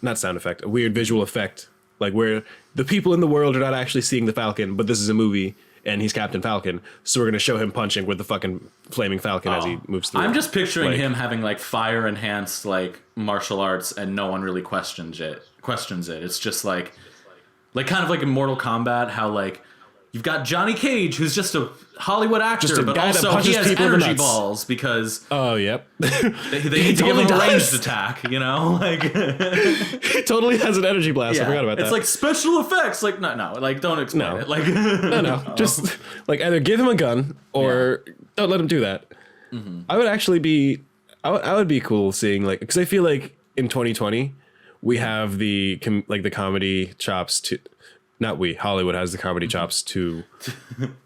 not sound effect, a weird visual effect, like where the people in the world are not actually seeing the Falcon, but this is a movie. And he's Captain Falcon, so we're gonna show him punching with the fucking flaming Falcon as he moves through. I'm just picturing him having like fire enhanced like martial arts, and no one really questions it. It's just like kind of like in Mortal Kombat, how like you've got Johnny Cage, who's just a Hollywood actor, but also he has energy balls because yep, they need to give him a ranged attack. You know, like he totally has an energy blast. I forgot about that. It's like special effects. Like no, like don't explain it. Like no, just like either give him a gun or don't let him do that. I would actually be, I would be cool seeing like, because I feel like in 2020 we have the comedy chops to. Not we, Hollywood has the comedy chops to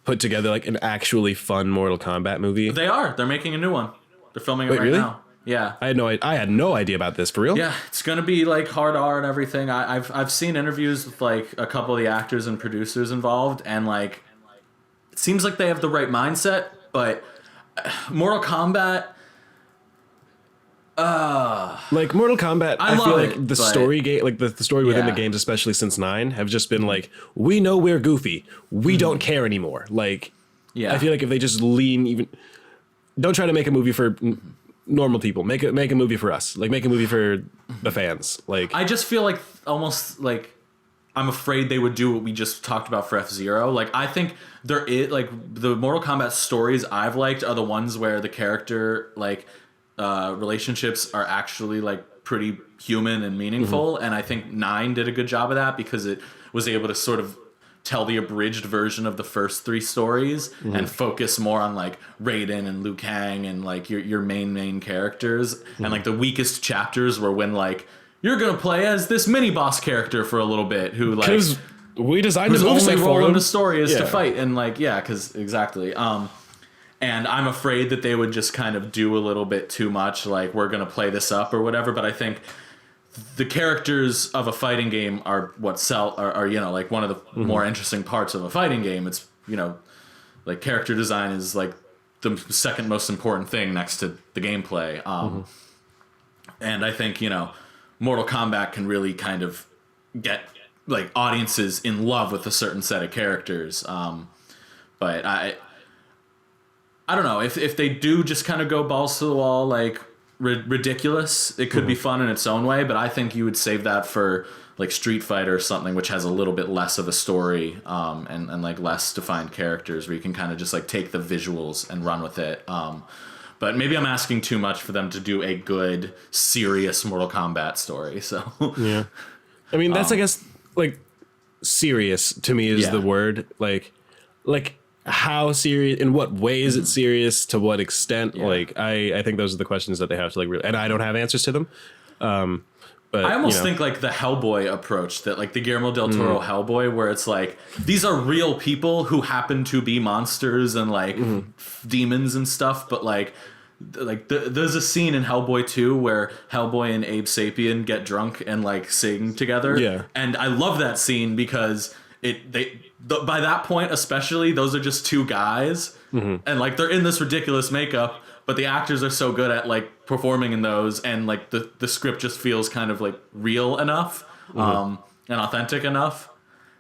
put together like an actually fun Mortal Kombat movie. They're making a new one. They're filming it right now. Yeah. I had no idea about this, for real. Yeah, it's gonna be like hard R and everything. I've seen interviews with like a couple of the actors and producers involved, and like it seems like they have the right mindset, but Mortal Kombat. Like Mortal Kombat, I feel like the story game, like the story within the games, especially since 9, have just been like, we know we're goofy, we don't care anymore. Like, I feel like if they just don't try to make a movie for normal people, make a movie for us, like make a movie for the fans. Like, I just feel like almost like I'm afraid they would do what we just talked about for F-Zero. Like, I think there is like the Mortal Kombat stories I've liked are the ones where the character like. Relationships are actually like pretty human and meaningful, and I think 9 did a good job of that because it was able to sort of tell the abridged version of the first 3 stories and focus more on like Raiden and Liu Kang and like your main characters, and like the weakest chapters were when like you're gonna play as this mini boss character for a little bit who like because we designed his his only role in the story is to fight, and like because exactly. And I'm afraid that they would just kind of do a little bit too much, like we're going to play this up or whatever. But I think the characters of a fighting game are what are you know, like one of the more interesting parts of a fighting game. It's, you know, like character design is like the second most important thing next to the gameplay. And I think, you know, Mortal Kombat can really kind of get like audiences in love with a certain set of characters. But I don't know if they do just kind of go balls to the wall, like ridiculous, it could be fun in its own way. But I think you would save that for like Street Fighter or something, which has a little bit less of a story, and like less defined characters, where you can kind of just like take the visuals and run with it. But maybe I'm asking too much for them to do a good, serious Mortal Kombat story. So yeah, I mean that's I guess like serious to me is the word. Like how serious? In what way is it serious? To what extent? Yeah. Like I think those are the questions that they have to like. And I don't have answers to them. But I almost think like the Hellboy approach, that like the Guillermo del Toro Hellboy, where it's like these are real people who happen to be monsters and like demons and stuff, but like there's a scene in Hellboy 2 where Hellboy and Abe Sapien get drunk and like sing together. Yeah, and I love that scene because by that point especially, those are just two guys and like they're in this ridiculous makeup. But the actors are so good at like performing in those, and like the script just feels kind of like real enough and authentic enough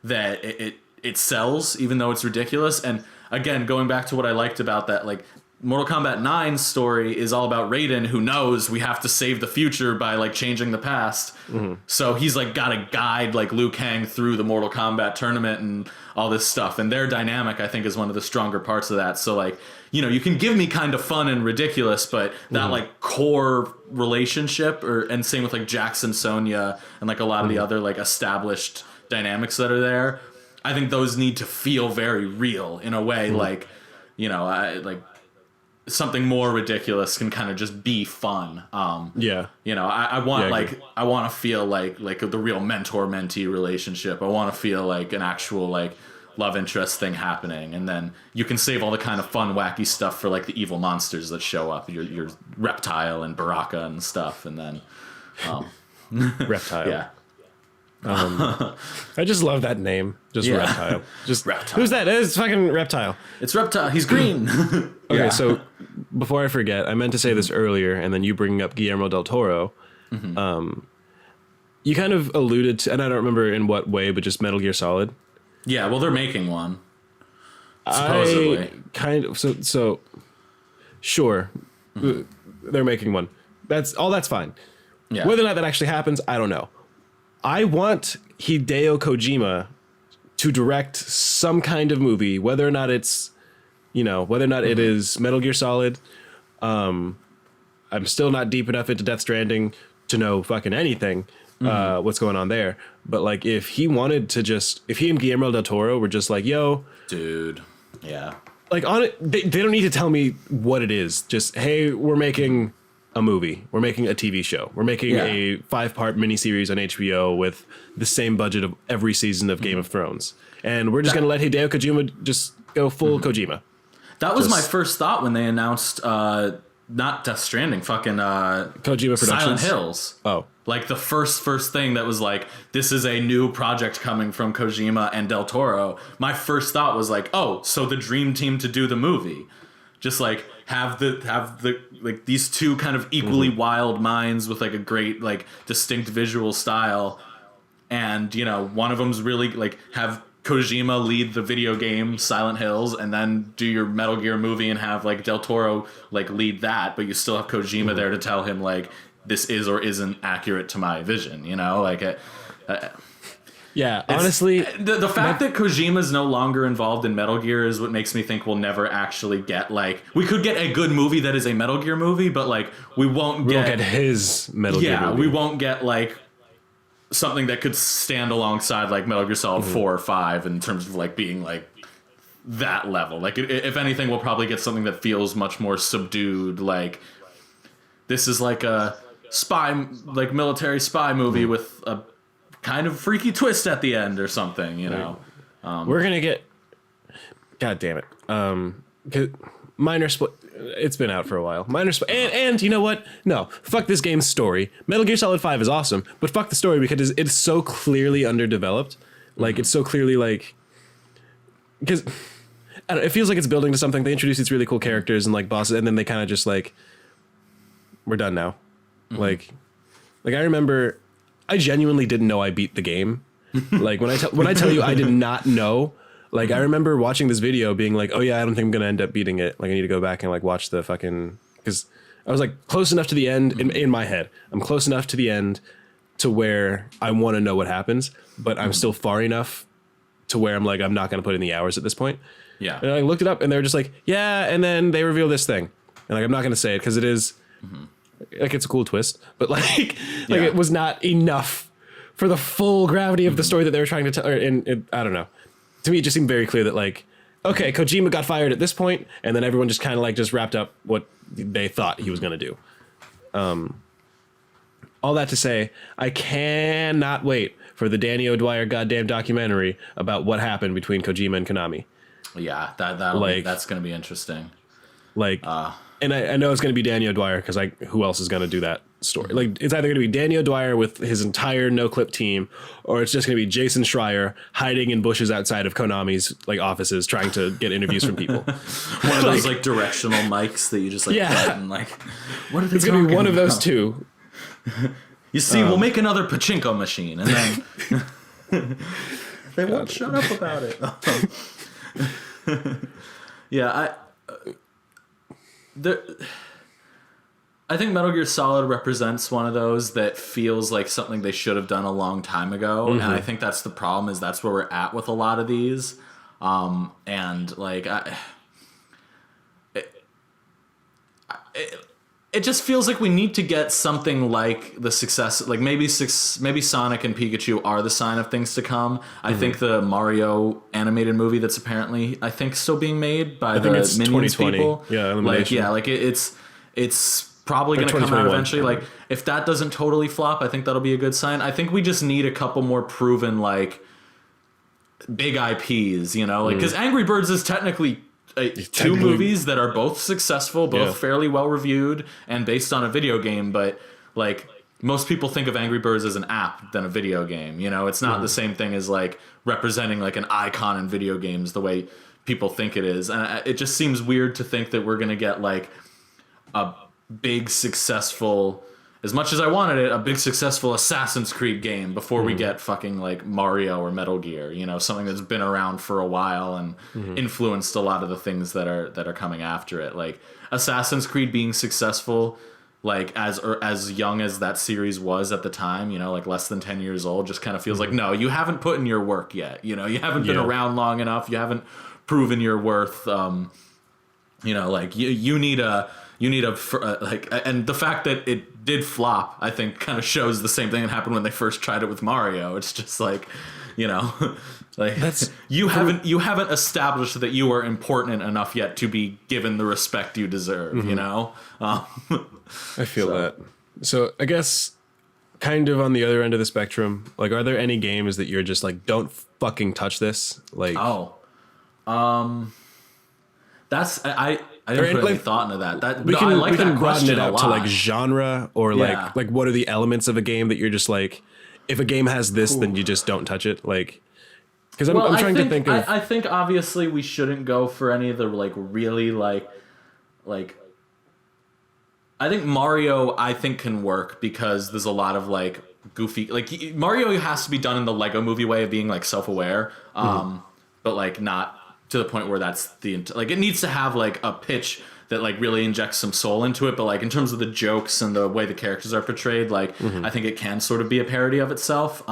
that it sells, even though it's ridiculous. And again, going back to what I liked about that, like Mortal Kombat 9's story is all about Raiden, who knows we have to save the future by like changing the past. So he's like got to guide like Liu Kang through the Mortal Kombat tournament and all this stuff. And their dynamic, I think, is one of the stronger parts of that. So like, you know, you can give me kind of fun and ridiculous, but that like core relationship, and same with like Jackson, Sonya, and like a lot of the other like established dynamics that are there. I think those need to feel very real in a way. Like, you know, like something more ridiculous can kind of just be fun. You know, I want I want to feel like the real mentor-mentee relationship. I want to feel like an actual like love interest thing happening, and then you can save all the kind of fun, wacky stuff for like the evil monsters that show up, your Reptile and Baraka and stuff, and then Reptile. Yeah. I just love that name. Just Reptile. Just Reptile. Who's that? It's fucking Reptile. It's Reptile. He's green. Okay, so before I forget, I meant to say this earlier, and then you bringing up Guillermo del Toro. You kind of alluded to, and I don't remember in what way, but just Metal Gear Solid. Yeah, well, they're making one. Supposedly. So sure, they're making one. That's fine. Yeah. Whether or not that actually happens, I don't know. I want Hideo Kojima to direct some kind of movie, whether or not it's, you know, whether or not it is Metal Gear Solid. I'm still not deep enough into Death Stranding to know fucking anything. What's going on there. But like if he wanted to if he and Guillermo del Toro were just like, yo, dude, yeah, like on it, they don't need to tell me what it is. Just, hey, we're making a movie, we're making a TV show, we're making a 5-part miniseries on HBO with the same budget of every season of Game of Thrones, and we're just gonna let Hideo Kojima just go full Kojima. That was my first thought when they announced not Death Stranding, fucking Kojima Productions, Silent Hills. Oh, like the first thing that was like, this is a new project coming from Kojima and Del Toro. My first thought was like, oh, so the dream team to do the movie, just like have the like these two kind of equally wild minds with like a great like distinct visual style, and you know one of them's really like have Kojima lead the video game Silent Hills, and then do your Metal Gear movie and have like Del Toro like lead that, but you still have Kojima there to tell him like this is or isn't accurate to my vision, you know, like yeah, honestly, the fact that Kojima's no longer involved in Metal Gear is what makes me think we'll never actually get like, we could get a good movie that is a Metal Gear movie, but like we won't get his Metal Gear movie. We won't get like something that could stand alongside like Metal Gear Solid 4 or 5 in terms of like being like that level. Like if anything, we'll probably get something that feels much more subdued. Like this is like a spy, like military spy movie with a kind of freaky twist at the end or something, you know. We're gonna get, god damn it, minor split. It's been out for a while. Minor split, and you know what? No, fuck this game's story. Metal Gear Solid 5 is awesome, but fuck the story because it's so clearly underdeveloped. Like it's so clearly like, because I don't know, it feels like it's building to something. They introduce these really cool characters and like bosses, and then they kind of just like, we're done now. Like I remember, I genuinely didn't know I beat the game. Like when I tell you I did not know. Like I remember watching this video, being like, oh yeah, I don't think I'm gonna end up beating it. Like I need to go back and like watch the fucking, because I was like close enough to the end in my head. I'm close enough to the end to where I want to know what happens, but I'm still far enough to where I'm like, I'm not gonna put in the hours at this point. Yeah. And I looked it up, and they were just like, yeah, and then they reveal this thing, and like I'm not gonna say it because it is like it's a cool twist, but like it was not enough for the full gravity of the story that they were trying to tell. And I don't know. To me, it just seemed very clear that like, okay, Kojima got fired at this point, and then everyone just kind of like just wrapped up what they thought he was gonna do. All that to say, I cannot wait for the Danny O'Dwyer goddamn documentary about what happened between Kojima and Konami. Yeah, that's going to be interesting. Like, and I know it's going to be Danny O'Dwyer because who else is going to do that story? Like, it's either going to be Danny O'Dwyer with his entire no-clip team, or it's just going to be Jason Schreier hiding in bushes outside of Konami's like offices trying to get interviews from people. One of those like directional mics that you just like put and like, what are they? It's going to be one of those two. You see, we'll make another pachinko machine, and then they won't shut up about it. Yeah, I think Metal Gear Solid represents one of those that feels like something they should have done a long time ago, and I think that's the problem. Is that's where we're at with a lot of these, and like it just feels like we need to get something like the success, like maybe Sonic and Pikachu are the sign of things to come. I think the Mario animated movie that's apparently, I think, still being made by the Minions people. It's probably going to come out eventually. Like if that doesn't totally flop, I think that'll be a good sign. I think we just need a couple more proven like big IPs, you know, like because Angry Birds is technically two movies that are both successful, both fairly well reviewed and based on a video game, but like most people think of Angry Birds as an app than a video game. You know, it's not the same thing as like representing like an icon in video games the way people think it is. And it just seems weird to think that we're going to get like a big successful, as much as I wanted it, a big successful Assassin's Creed game before we get fucking like Mario or Metal Gear, you know, something that's been around for a while and influenced a lot of the things that are coming after it. Like Assassin's Creed being successful, like as young as that series was at the time, you know, like less than 10 years old, just kind of feels like, no, you haven't put in your work yet. You know, you haven't been around long enough. You haven't proven your worth. You know, like you need a like, and the fact that it did flop, I think, kind of shows the same thing that happened when they first tried it with Mario. It's just like, you know, like you haven't established that you are important enough yet to be given the respect you deserve. You know, I feel that. So I guess kind of on the other end of the spectrum, like, are there any games that you're just like, don't fucking touch this? Like, that's I didn't put any thought into that. We can, I like we can that broaden it question a out lot. to like genre or like what are the elements of a game that you're just like, if a game has this, then you just don't touch it. Like, because I'm trying to think of. I think obviously we shouldn't go for any of the like really like. I think Mario can work because there's a lot of like goofy, like Mario has to be done in the Lego Movie way of being like self-aware, but like not to the point where that's like it needs to have like a pitch that like really injects some soul into it, but like in terms of the jokes and the way the characters are portrayed, like I think it can sort of be a parody of itself.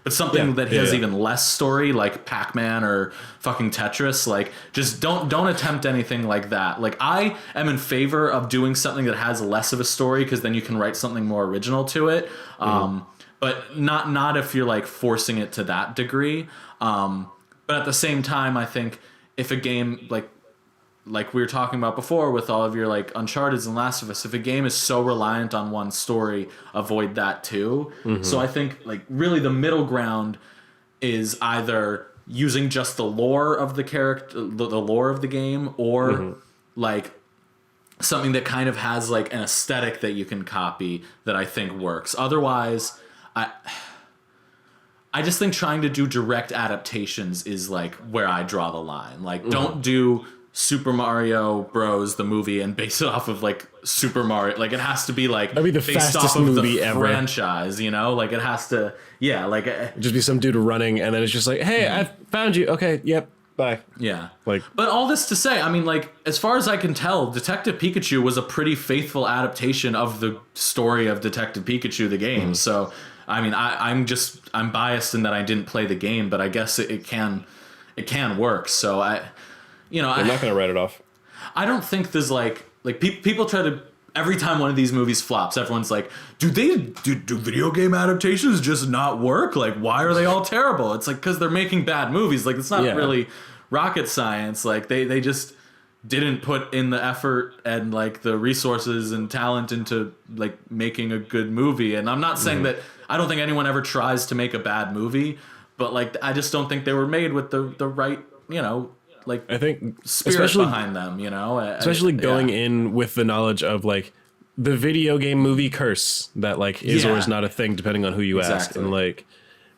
But something that has even less story, like Pac-Man or fucking Tetris, like just don't attempt anything like that. Like I am in favor of doing something that has less of a story because then you can write something more original to it. But not if you're like forcing it to that degree. But at the same time, I think if a game like we were talking about before with all of your like Uncharted and Last of Us, if a game is so reliant on one story, avoid that too. So I think like really the middle ground is either using just the lore of the character, the lore of the game, or like something that kind of has like an aesthetic that you can copy that I think works. Otherwise, I just think trying to do direct adaptations is like where I draw the line. Like, don't do Super Mario Bros. The movie and base it off of like Super Mario. Like, it has to be like That'd be the based fastest off of movie the ever. franchise, you know? Like, it has to, yeah, like, just be some dude running, and then it's just like, hey, I found you. Okay, yep, bye. yeah. Like, But all this to say, I mean, like, as far as I can tell, Detective Pikachu was a pretty faithful adaptation of the story of Detective Pikachu, the game. So, I mean, I'm biased in that I didn't play the game, but I guess it can work. So I'm not gonna write it off. I don't think there's like people try to, every time one of these movies flops, everyone's like, do video game adaptations just not work? Like, why are they all terrible? It's like, because they're making bad movies. Like, it's not really rocket science. Like, they just didn't put in the effort and like the resources and talent into like making a good movie. And I'm not saying that I don't think anyone ever tries to make a bad movie, but like, I just don't think they were made with the right, like, I think spirit behind them, especially going in with the knowledge of like the video game movie curse that like is or is not a thing depending on who you ask, and like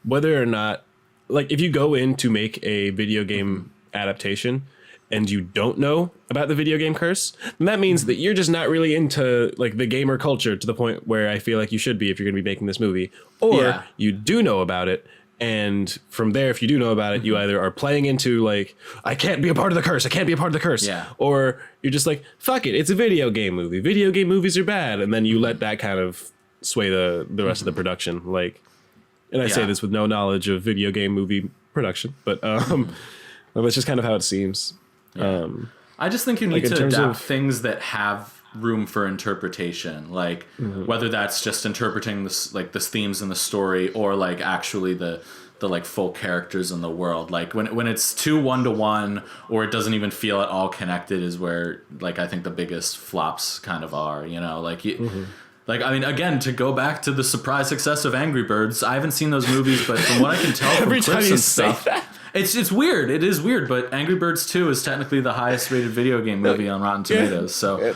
whether or not, like, if you go in to make a video game adaptation and you don't know about the video game curse, then that means that you're just not really into like the gamer culture to the point where I feel like you should be if you're going to be making this movie, or you do know about it. And from there, if you do know about it, you either are playing into like, I can't be a part of the curse. I can't be a part of the curse. Yeah. Or you're just like, fuck it. It's a video game movie. Video game movies are bad. And then you let that kind of sway the rest of the production. Like, and I say this with no knowledge of video game movie production, but that's just kind of how it seems. Yeah. I just think you need to adapt things that have room for interpretation, like whether that's just interpreting this, like the themes in the story, or like actually the like full characters in the world. Like when it's too one-to-one, or it doesn't even feel at all connected, is where like I think the biggest flops kind of are, like like, I mean, again, to go back to the surprise success of Angry Birds, I haven't seen those movies, but from what I can tell from Every clips time you and say stuff, that. it's weird. It is weird, but Angry Birds 2 is technically the highest rated video game movie on Rotten Tomatoes. So,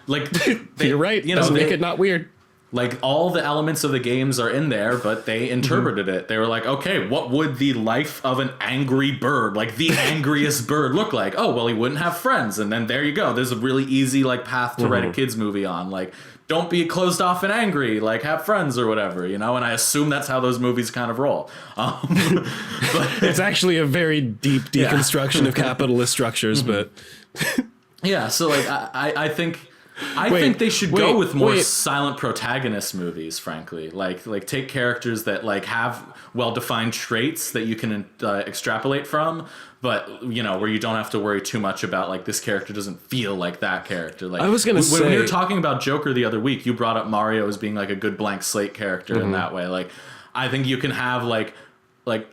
like, you're right. Doesn't make it not weird. Like, all the elements of the games are in there, but they interpreted it. They were like, okay, what would the life of an angry bird, like the angriest bird, look like? Oh, well, he wouldn't have friends. And then there you go. There's a really easy like path to write a kids movie on. Like, don't be closed off and angry, like have friends or whatever, And I assume that's how those movies kind of roll. But it's actually a very deep deconstruction of capitalist structures, but yeah. So like, I think they should go with more silent protagonist movies, frankly. Like take characters that like have well-defined traits that you can extrapolate from, but where you don't have to worry too much about like this character doesn't feel like that character. Like, I was gonna say, when we were talking about Joker the other week, you brought up Mario as being like a good blank slate character in that way. Like, I think you can have like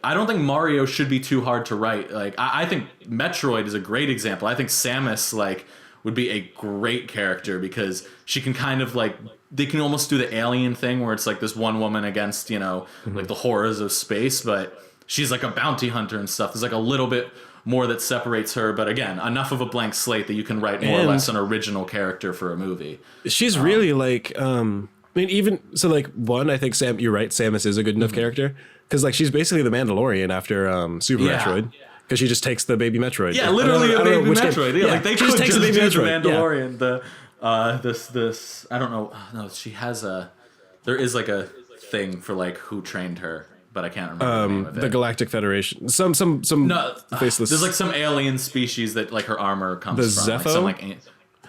I don't think Mario should be too hard to write. Like I think Metroid is a great example. I think Samus like would be a great character because she can kind of like, they can almost do the Alien thing where it's like this one woman against, like the horrors of space, but she's like a bounty hunter and stuff. There's like a little bit more that separates her, but again, enough of a blank slate that you can write more or less an original character for a movie. She's really like, I mean, even so, like, one, I think you're right, Samus is a good enough character because like she's basically the Mandalorian after Super Metroid. Because she just takes the baby Metroid. Yeah, literally a baby Metroid. Yeah, like they could just do the Mandalorian. Yeah. This I don't know. No, she has there is like a thing for like who trained her, but I can't remember the name of it. The Galactic Federation. Some faceless. There's like some alien species that like her armor comes from. The Zepho? Like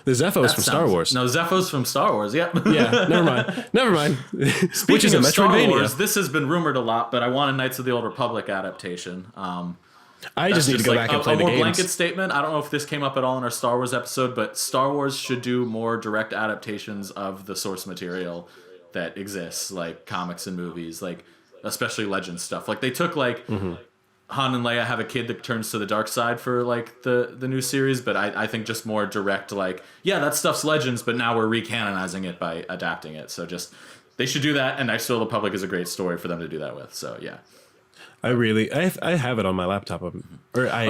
the Zepho's from Star Wars. No, Zepho's from Star Wars. Yeah. Yeah. Never mind. Speaking of Star Wars, this has been rumored a lot, but I want a Knights of the Old Republic adaptation. I just need to go back and play the games. A more blanket statement. I don't know if this came up at all in our Star Wars episode, but Star Wars should do more direct adaptations of the source material that exists, like comics and movies, like especially Legends stuff. Like they took like Han and Leia have a kid that turns to the dark side for like the new series, but I think just more direct, like, yeah, that stuff's Legends, but now we're recanonizing it by adapting it. So just, they should do that, and Knights of the Old Republic is a great story for them to do that with. So yeah. I have it on my laptop. Of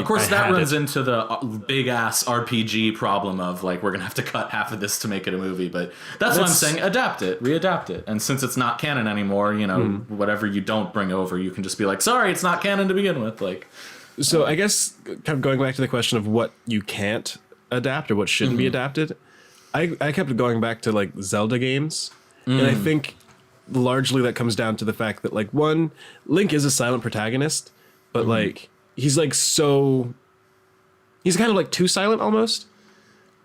course, that runs into the big ass RPG problem of like, we're going to have to cut half of this to make it a movie. But that's what I'm saying. Adapt it, readapt it. And since it's not canon anymore, you know, whatever you don't bring over, you can just be like, sorry, it's not canon to begin with. Like, so I guess kind of going back to the question of what you can't adapt or what shouldn't be adapted, I kept going back to like Zelda games. And I think largely that comes down to the fact that like one, Link is a silent protagonist, but like he's kind of like too silent almost.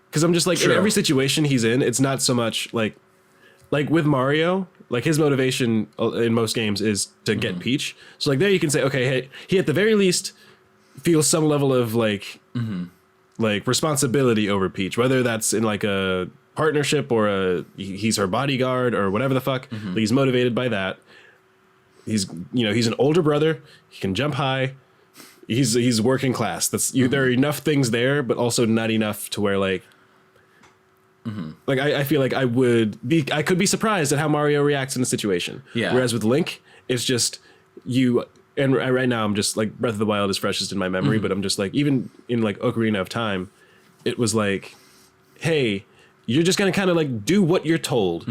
Because I'm just like in every situation he's in, it's not so much like with Mario, like his motivation in most games is to get Peach. So like there you can say, okay, hey, he at the very least feels some level of like responsibility over Peach, whether that's in like a partnership or he's her bodyguard or whatever the fuck. He's motivated by that. He's an older brother. He can jump high. He's working class. There are enough things there, but also not enough to where like I feel like I could be surprised at how Mario reacts in a situation. Yeah. Whereas with Link, it's just you. And right now I'm just like Breath of the Wild is freshest in my memory, but I'm just like even in like Ocarina of Time, it was like, hey, you're just gonna kind of like do what you're told,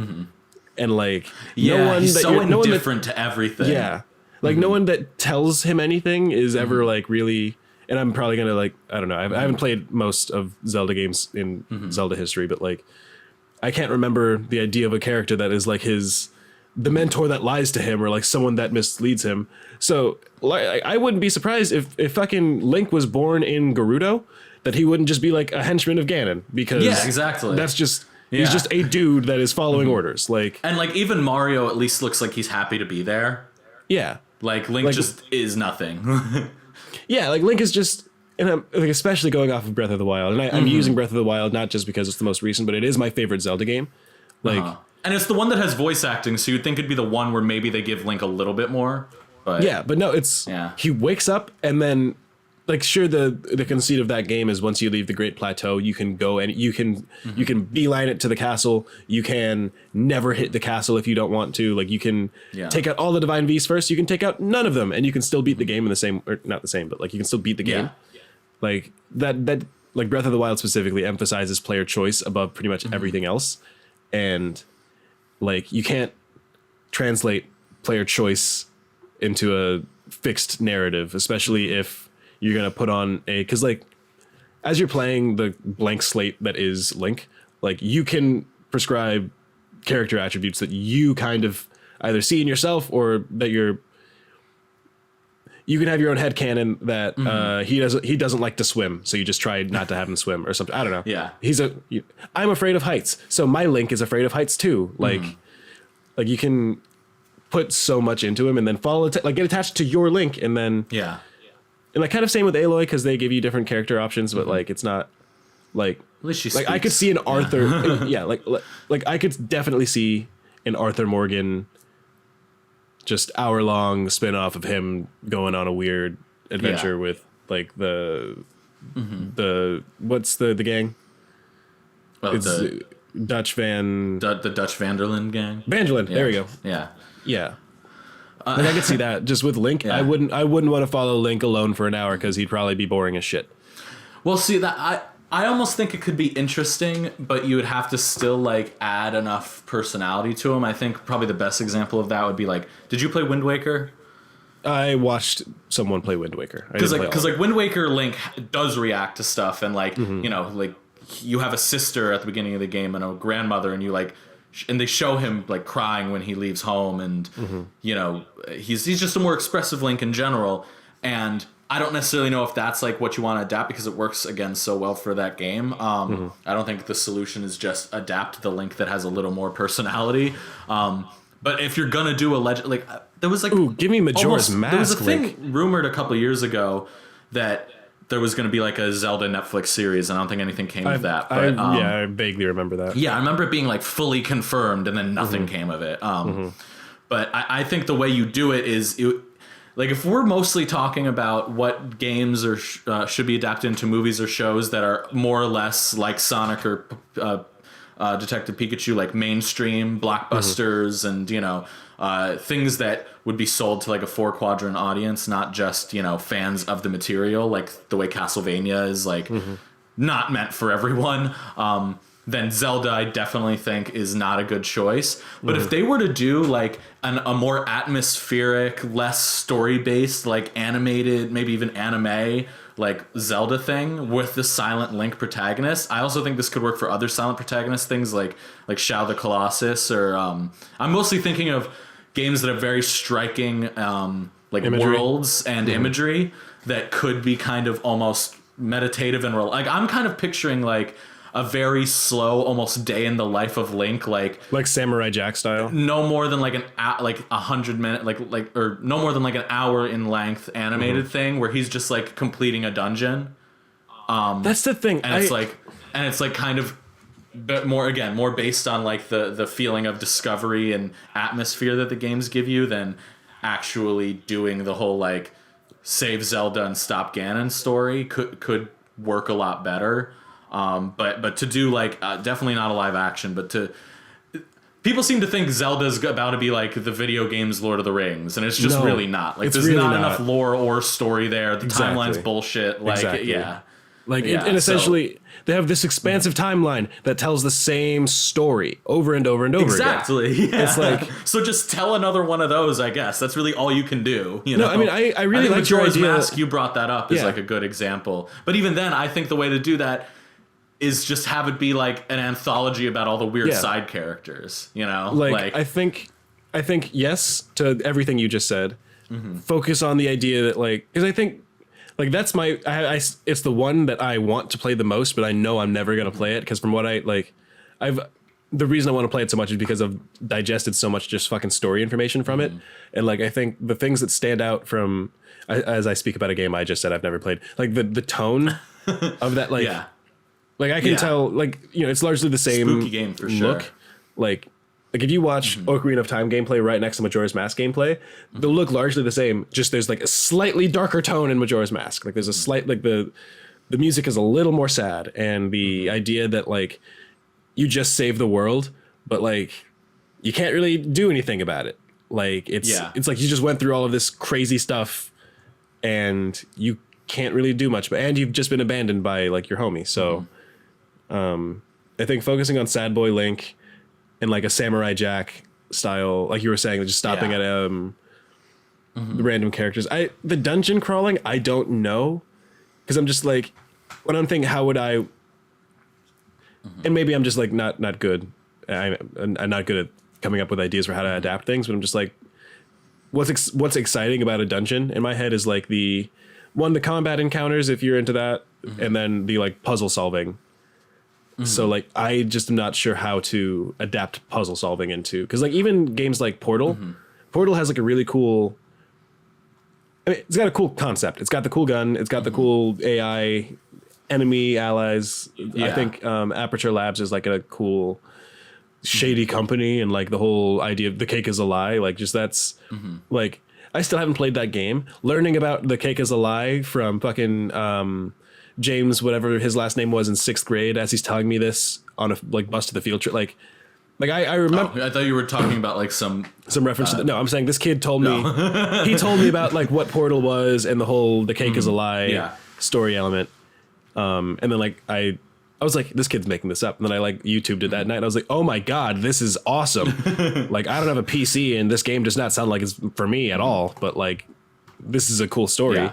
and like he's so indifferent to everything. Yeah, like no one that tells him anything is ever like really. And I'm probably gonna like I don't know. I haven't played most of Zelda games in Zelda history, but like I can't remember the idea of a character that is like the mentor that lies to him or like someone that misleads him. So like I wouldn't be surprised if fucking Link was born in Gerudo, that he wouldn't just be like a henchman of Ganon, because exactly. That's just he's just a dude that is following orders. Like, and like even Mario at least looks like he's happy to be there. Yeah. Like Link just is nothing. Yeah, like Link is just, and I'm like especially going off of Breath of the Wild, and I'm using Breath of the Wild not just because it's the most recent, but it is my favorite Zelda game. Like, and it's the one that has voice acting, so you'd think it'd be the one where maybe they give Link a little bit more. But yeah, but no, he wakes up and then. Like, sure, the conceit of that game is once you leave the Great Plateau, you can go and you can beeline it to the castle. You can never hit the castle if you don't want to. Like, you can take out all the Divine Beasts first. You can take out none of them, and you can still beat the game in the same, or not the same, but like you can still beat the game. Like that like Breath of the Wild specifically emphasizes player choice above pretty much everything else, and like you can't translate player choice into a fixed narrative, especially if you're going to put on because like as you're playing the blank slate that is Link, like you can prescribe character attributes that you kind of either see in yourself or that you can have your own headcanon that he doesn't like to swim, so you just try not to have him swim or something. I don't know. Yeah. I'm afraid of heights, so my Link is afraid of heights too. Like like you can put so much into him and then get attached to your Link, and then and like kind of same with Aloy, because they give you different character options, but like it's not like at least she like speaks. I could see an Arthur like I could definitely see an Arthur Morgan just hour-long spin-off of him going on a weird adventure with like the what's the gang? Oh, it's the Dutch Van the Dutch Vanderlyn gang. Vanderlyn, there we go. Yeah. Like I could see that just with Link. I wouldn't want to follow Link alone for an hour because he'd probably be boring as shit. Well, see that I almost think it could be interesting, but you would have to still like add enough personality to him. I think probably the best example of that would be like, did you play Wind Waker? I watched someone play Wind Waker. Because like Wind Waker Link does react to stuff, and like you know, like you have a sister at the beginning of the game and a grandmother, and you like. And they show him like crying when he leaves home, and you know he's just a more expressive Link in general. And I don't necessarily know if that's like what you want to adapt, because it works again so well for that game. I don't think the solution is just adapt the Link that has a little more personality. But if you're gonna do there was like give me Majora's Mask. There was a thing rumored a couple years ago that there was going to be like a Zelda Netflix series, and I don't think anything came of that. But, I vaguely remember that. Yeah, I remember it being like fully confirmed, and then nothing came of it. But I think the way you do it is, like if we're mostly talking about what games or should be adapted into movies or shows that are more or less like Sonic or Detective Pikachu, like mainstream blockbusters, and you know. things that would be sold to like a 4-quadrant audience, not just, you know, fans of the material, like the way Castlevania is like not meant for everyone. Then Zelda, I definitely think, is not a good choice. But if they were to do like a more atmospheric, less story-based, like animated, maybe even anime, like Zelda thing with the Silent Link protagonist, I also think this could work for other Silent protagonist things like Shao the Colossus, or I'm mostly thinking of games that have very striking like imagery. worlds and imagery that could be kind of almost meditative and like I'm kind of picturing like a very slow, almost day in the life of Link, like Samurai Jack style. no more than like 100 minute, or no more than like an hour in length animated thing where he's just like completing a dungeon. That's the thing, and it's like kind of more based on like the feeling of discovery and atmosphere that the games give you than actually doing the whole like save Zelda and stop Ganon story could work a lot better. But to do like definitely not a live action, but people seem to think Zelda's about to be like the video games Lord of the Rings, and it's just really not. Like there's really not enough lore or story there. The timeline's bullshit. Like yeah. And essentially they have this expansive timeline that tells the same story over and over and over again. Exactly. Yeah. It's like, so just tell another one of those, I guess. That's really all you can do. You know? No, I mean, I really like your Majora's idea. Mask, you brought that up, is like a good example. But even then, I think the way to do that is just have it be like an anthology about all the weird side characters, you know? Like I think yes to everything you just said. Focus on the idea that like, because I think like that's my it's the one that I want to play the most, but I know I'm never gonna play it because from what the reason I want to play it so much is because I've digested so much just fucking story information from it, and like I think the things that stand out from as I speak about a game I just said I've never played, like the tone of that, like. Like I can tell, like, you know, it's largely the same spooky game for look. Sure. Like if you watch Ocarina of Time gameplay right next to Majora's Mask gameplay, they'll look largely the same. Just there's like a slightly darker tone in Majora's Mask. Like there's a slight like the music is a little more sad, and the idea that like you just save the world, but like you can't really do anything about it. Like it's like you just went through all of this crazy stuff, and you can't really do much. And you've just been abandoned by like your homie. So. I think focusing on Sad Boy Link and like a Samurai Jack style, like you were saying, just stopping at random characters. The dungeon crawling, I don't know, because I'm just like, when I'm thinking, how would I? And maybe I'm just like not good. I'm not good at coming up with ideas for how to adapt things. But I'm just like, what's exciting about a dungeon in my head is like the combat encounters if you're into that, and then the like puzzle solving. So like I just am not sure how to adapt puzzle solving into, because like even games like Portal has like a really cool, I mean, it's got a cool concept. It's got the cool gun. It's got the cool AI enemy allies. I think Aperture Labs is like a cool shady company, and like the whole idea of the cake is a lie. Like just that's like I still haven't played that game. Learning about the cake is a lie from fucking James, whatever his last name was in 6th grade, as he's telling me this on a like bus to the field trip, like I remember. I thought you were talking about like some reference to that. No, I'm saying this kid told me he told me about like what Portal was and the whole the cake is a lie story element. And then like I was like, this kid's making this up, and then I like YouTubed it that night, and I was like, oh my god, this is awesome. Like I don't have a PC, and this game does not sound like it's for me at all, but like this is a cool story.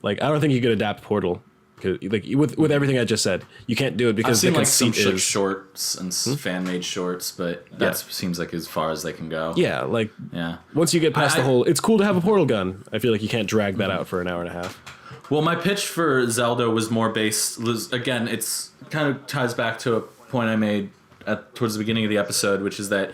Like I don't think you could adapt Portal. Like with everything I just said, you can't do it because I've seen like some shorts and fan made shorts, but that seems like as far as they can go. Once you get past the whole, it's cool to have a portal gun. I feel like you can't drag that out for an hour and a half. Well, my pitch for Zelda was more based. Again, it's kind of ties back to a point I made towards the beginning of the episode, which is that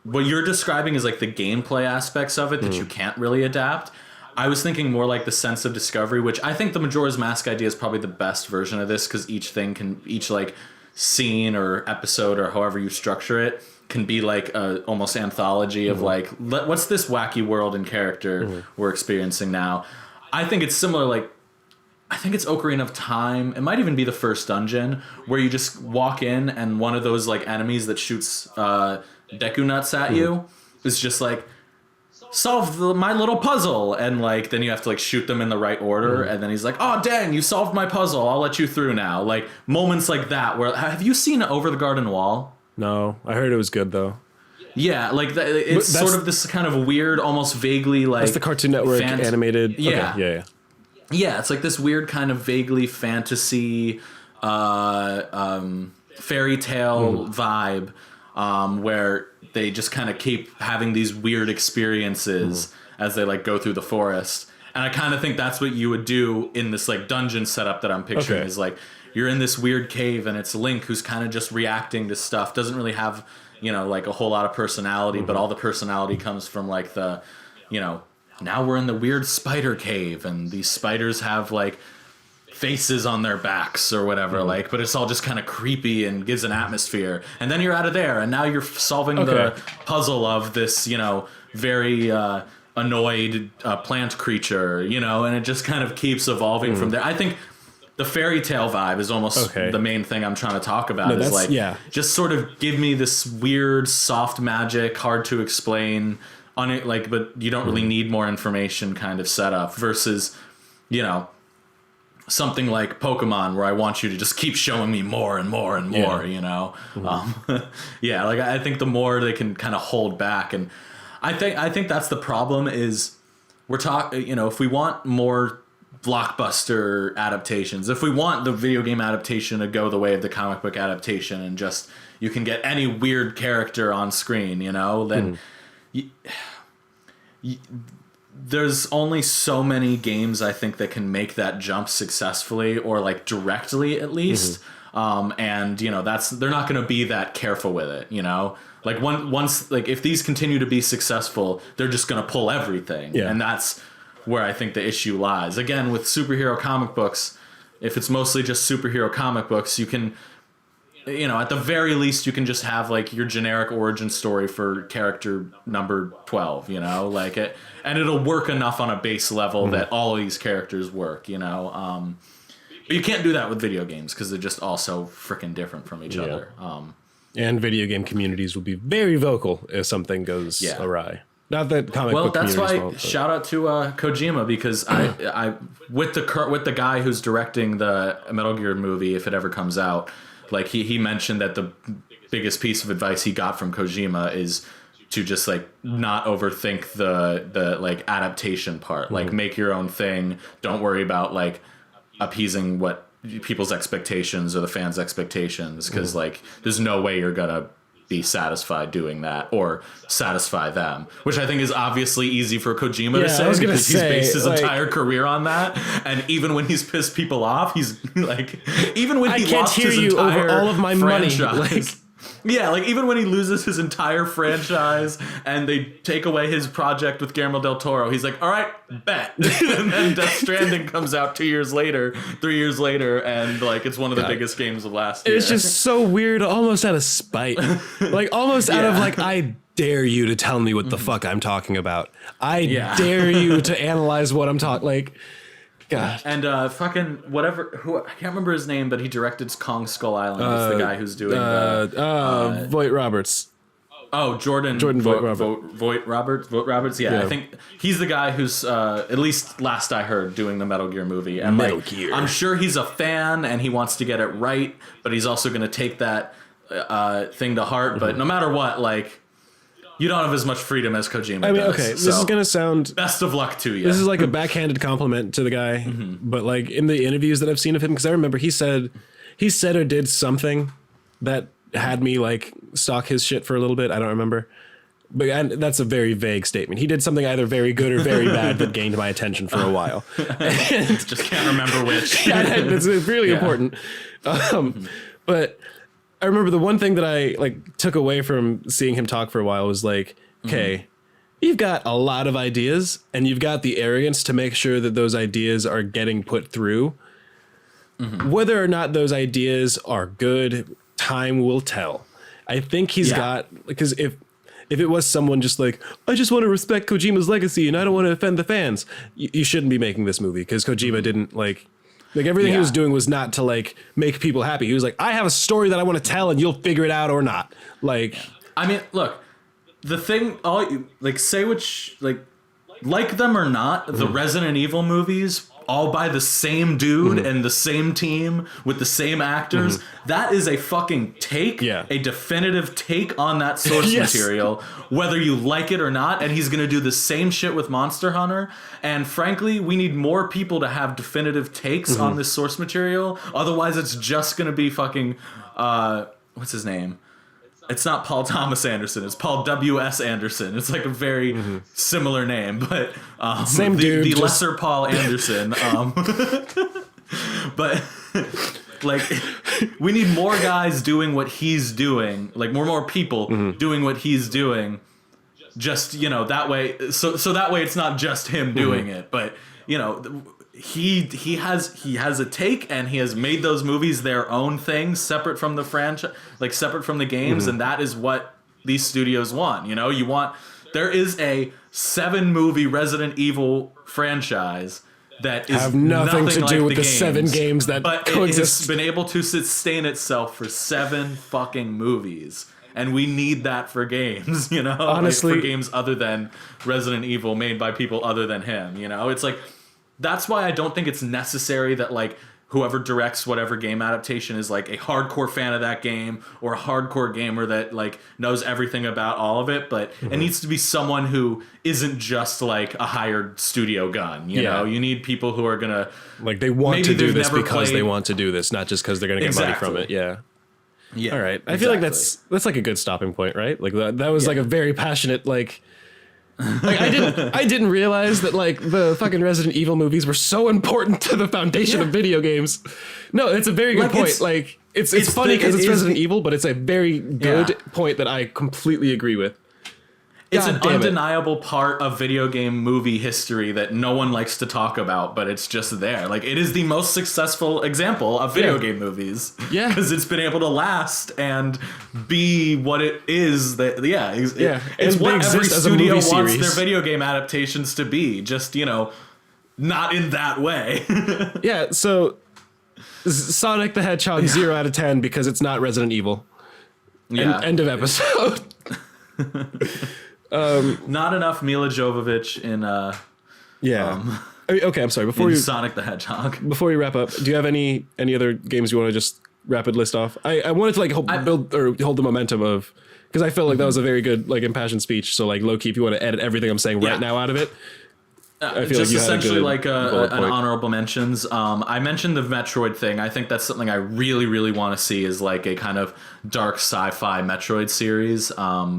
what you're describing is like the gameplay aspects of it that you can't really adapt. I was thinking more like the sense of discovery, which I think the Majora's Mask idea is probably the best version of this, because each like scene or episode or however you structure it can be like a almost anthology of like, what's this wacky world and character we're experiencing now. I think it's similar. Like I think it's Ocarina of Time. It might even be the first dungeon where you just walk in and one of those like enemies that shoots Deku nuts at you is just like, solve my little puzzle, and like then you have to like shoot them in the right order, and then he's like, oh dang, you solved my puzzle, I'll let you through now. Like moments like that. Where have you seen Over the Garden Wall? No, I heard it was good though. Yeah, like it's sort of this kind of weird, almost vaguely like that's the Cartoon Network animated. Yeah. Okay, yeah. Yeah, it's like this weird kind of vaguely fantasy, fairy tale vibe, where they just kind of keep having these weird experiences as they like go through the forest. And I kind of think that's what you would do in this like dungeon setup that I'm picturing. Is like you're in this weird cave and it's Link who's kind of just reacting to stuff. Doesn't really have, you know, like a whole lot of personality, but all the personality comes from like the, you know, now we're in the weird spider cave and these spiders have like faces on their backs or whatever, like, but it's all just kind of creepy and gives an atmosphere. And then you're out of there and now you're solving the puzzle of this, you know, very annoyed plant creature, you know, and it just kind of keeps evolving from there. I think the fairy tale vibe is almost the main thing I'm trying to talk about. Is like, just sort of give me this weird, soft magic, hard to explain on it, like, but you don't really need more information kind of setup versus, you know, something like Pokemon where I want you to just keep showing me more and more and more, you know? Like I think the more they can kind of hold back, and I think that's the problem is we're talking, you know, if we want more blockbuster adaptations, if we want the video game adaptation to go the way of the comic book adaptation and just you can get any weird character on screen, you know, then there's only so many games I think that can make that jump successfully or like directly at least. And you know, they're not going to be that careful with it, you know, like once like if these continue to be successful, they're just going to pull everything. And that's where I think the issue lies. Again, with superhero comic books, if it's mostly just superhero comic books, you can, you know, at the very least, you can just have like your generic origin story for character number 12, you know, like it, and it'll work enough on a base level that all of these characters work, you know. But you can't do that with video games because they're just all so freaking different from each other. And video game communities will be very vocal if something goes awry. Not that comic book that's why won't, shout out to Kojima, because I with the guy who's directing the Metal Gear movie, if it ever comes out, like he mentioned that the biggest piece of advice he got from Kojima is to just like not overthink the like adaptation part, like make your own thing. Don't worry about like appeasing what people's expectations or the fans' expectations, because like there's no way you're gonna be satisfied doing that or satisfy them, which I think is obviously easy for Kojima to say, because he's based his entire career on that. And even when he's pissed people off, he's like, even when he lost his entire all of my franchise, money, like even when he loses his entire franchise and they take away his project with Guillermo del Toro, he's like, all right, bet. And then Death Stranding comes out 3 years later, and like it's one of the biggest games of last year. It's just so weird, almost out of spite. Like almost out of like, I dare you to tell me what the fuck I'm talking about. I dare you to analyze what I'm talking, like, God. And fucking whatever, who I can't remember his name, but he directed Kong Skull Island. It's the guy who's doing Voight Roberts. Oh, Jordan Voight Roberts. Yeah, I think he's the guy who's at least last I heard doing the Metal Gear movie. And Metal Gear. I'm sure he's a fan and he wants to get it right, but he's also going to take that thing to heart. But no matter what, like, you don't have as much freedom as Kojima does. I mean, okay, this is going to sound... Best of luck to you. This is like a backhanded compliment to the guy, but like in the interviews that I've seen of him, because I remember he said or did something that had me like stalk his shit for a little bit. I don't remember. But that's a very vague statement. He did something either very good or very bad that gained my attention for a while. And just can't remember which. It's really important. But... I remember the one thing that I like took away from seeing him talk for a while was like, okay, you've got a lot of ideas and you've got the arrogance to make sure that those ideas are getting put through. Whether or not those ideas are good, time will tell. I think he's got, because if it was someone just like, I just want to respect Kojima's legacy and I don't want to offend the fans, you shouldn't be making this movie, because Kojima didn't like everything he was doing was not to like make people happy. He was like, I have a story that I want to tell and you'll figure it out or not. Like, I mean, look, the thing, like say which like them or not, the Resident Evil movies, all by the same dude and the same team with the same actors. That is a fucking take, a definitive take on that source material, whether you like it or not. And he's gonna do the same shit with Monster Hunter. And frankly, we need more people to have definitive takes on this source material. Otherwise, it's just gonna be fucking what's his name? It's not Paul Thomas Anderson. It's Paul W.S. Anderson. It's like a very similar name, but same dude, the lesser Paul Anderson. But like, we need more guys doing what he's doing. Like more people doing what he's doing. Just that way. So that way it's not just him doing it, but he has a take, and he has made those movies their own thing, separate from the franchise, like separate from the games, and that is what these studios want. There is a 7-movie Resident Evil franchise that is have nothing to like do with the games, 7 games that but coexist. It has been able to sustain itself for 7 fucking movies. And we need that for games, Honestly, for games other than Resident Evil made by people other than him, It's like, that's why I don't think it's necessary that like whoever directs whatever game adaptation is like a hardcore fan of that game or a hardcore gamer that like knows everything about all of it, but it needs to be someone who isn't just like a hired studio gun, you know? You need people who are gonna like they want to do this because they want to do this, not just because they're gonna get money from it. Yeah. All right. I feel like that's like a good stopping point, right? Like that was like a very passionate like I didn't realize that like the fucking Resident Evil movies were so important to the foundation of video games. No, it's a very good point. Like it's funny because it's Resident Evil, but it's a very good point that I completely agree with. It's an undeniable part of video game movie history that no one likes to talk about, but it's just there. Like, it is the most successful example of video game movies. Yeah. Because it's been able to last and be what it is. It's what every studio wants their video game adaptations to be. Just, not in that way. Yeah, so Sonic the Hedgehog 0 out of 10 because it's not Resident Evil. Yeah. End of episode. Not enough Mila Jovovich in okay, I'm sorry. Before you Sonic the Hedgehog. Before we wrap up, do you have any other games you want to just rapid list off? I wanted to like hold the momentum of, because I felt like that was a very good like impassioned speech. So like low key, if you want to edit everything I'm saying right now out of it. I feel just like you essentially like an honorable mentions. I mentioned the Metroid thing. I think that's something I really, really want to see is like a kind of dark sci-fi Metroid series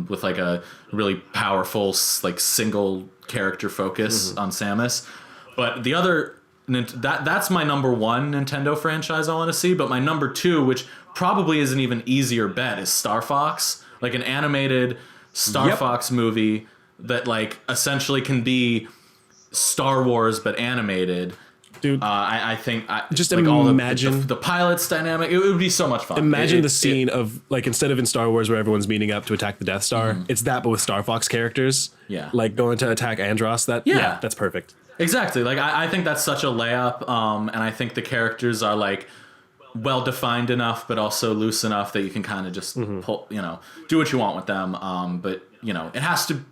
with like a really powerful like single character focus on Samus. But the other that's my number 1 Nintendo franchise I want to see. But my number 2, which probably is an even easier bet, is Star Fox, like an animated Star Fox movie that like essentially can be Star Wars but animated. Dude, I think just like imagine all the pilot's dynamic. It would be so much fun. Imagine the scene of like, instead of in Star Wars where everyone's meeting up to attack the Death Star, it's that but with Star Fox characters. Yeah, like going to attack Andros. That's perfect. Exactly. Like I think that's such a layup. And I think the characters are like well defined enough, but also loose enough that you can kind of just pull, do what you want with them. But it has to.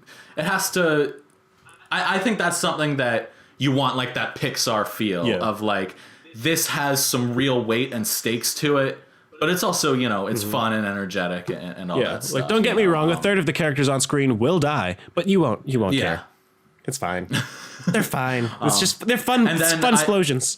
I think that's something that you want, like that Pixar feel of like, this has some real weight and stakes to it, but it's also, it's fun and energetic and all that stuff. Like, don't get me wrong, a third of the characters on screen will die, but you won't care. It's fine. They're fine. It's just, they're fun. It's fun explosions.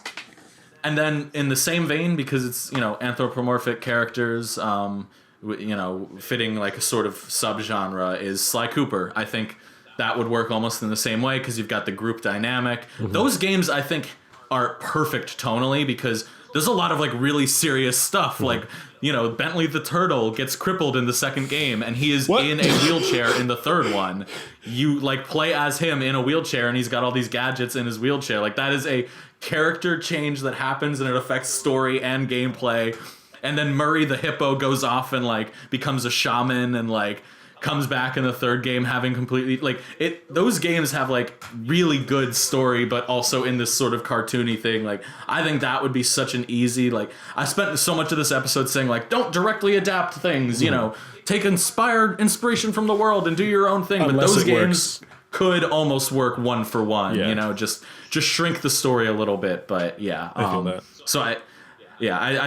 And then in the same vein, because it's, anthropomorphic characters, fitting like a sort of subgenre, is Sly Cooper. I think that would work almost in the same way because you've got the group dynamic. Those games, I think, are perfect tonally because there's a lot of like really serious stuff. Like, Bentley the Turtle gets crippled in the second game and he is in a wheelchair in the third one. You like play as him in a wheelchair and he's got all these gadgets in his wheelchair. Like, that is a character change that happens and it affects story and gameplay. And then Murray the Hippo goes off and like becomes a shaman and like comes back in the third game having completely like it. Those games have like really good story, but also in this sort of cartoony thing. Like I think that would be such an easy like. I spent so much of this episode saying like, don't directly adapt things. You know, take inspiration from the world and do your own thing. Unless but those works. games could almost work one for one. Yeah. You know, just shrink the story a little bit. But yeah, I feel that. So I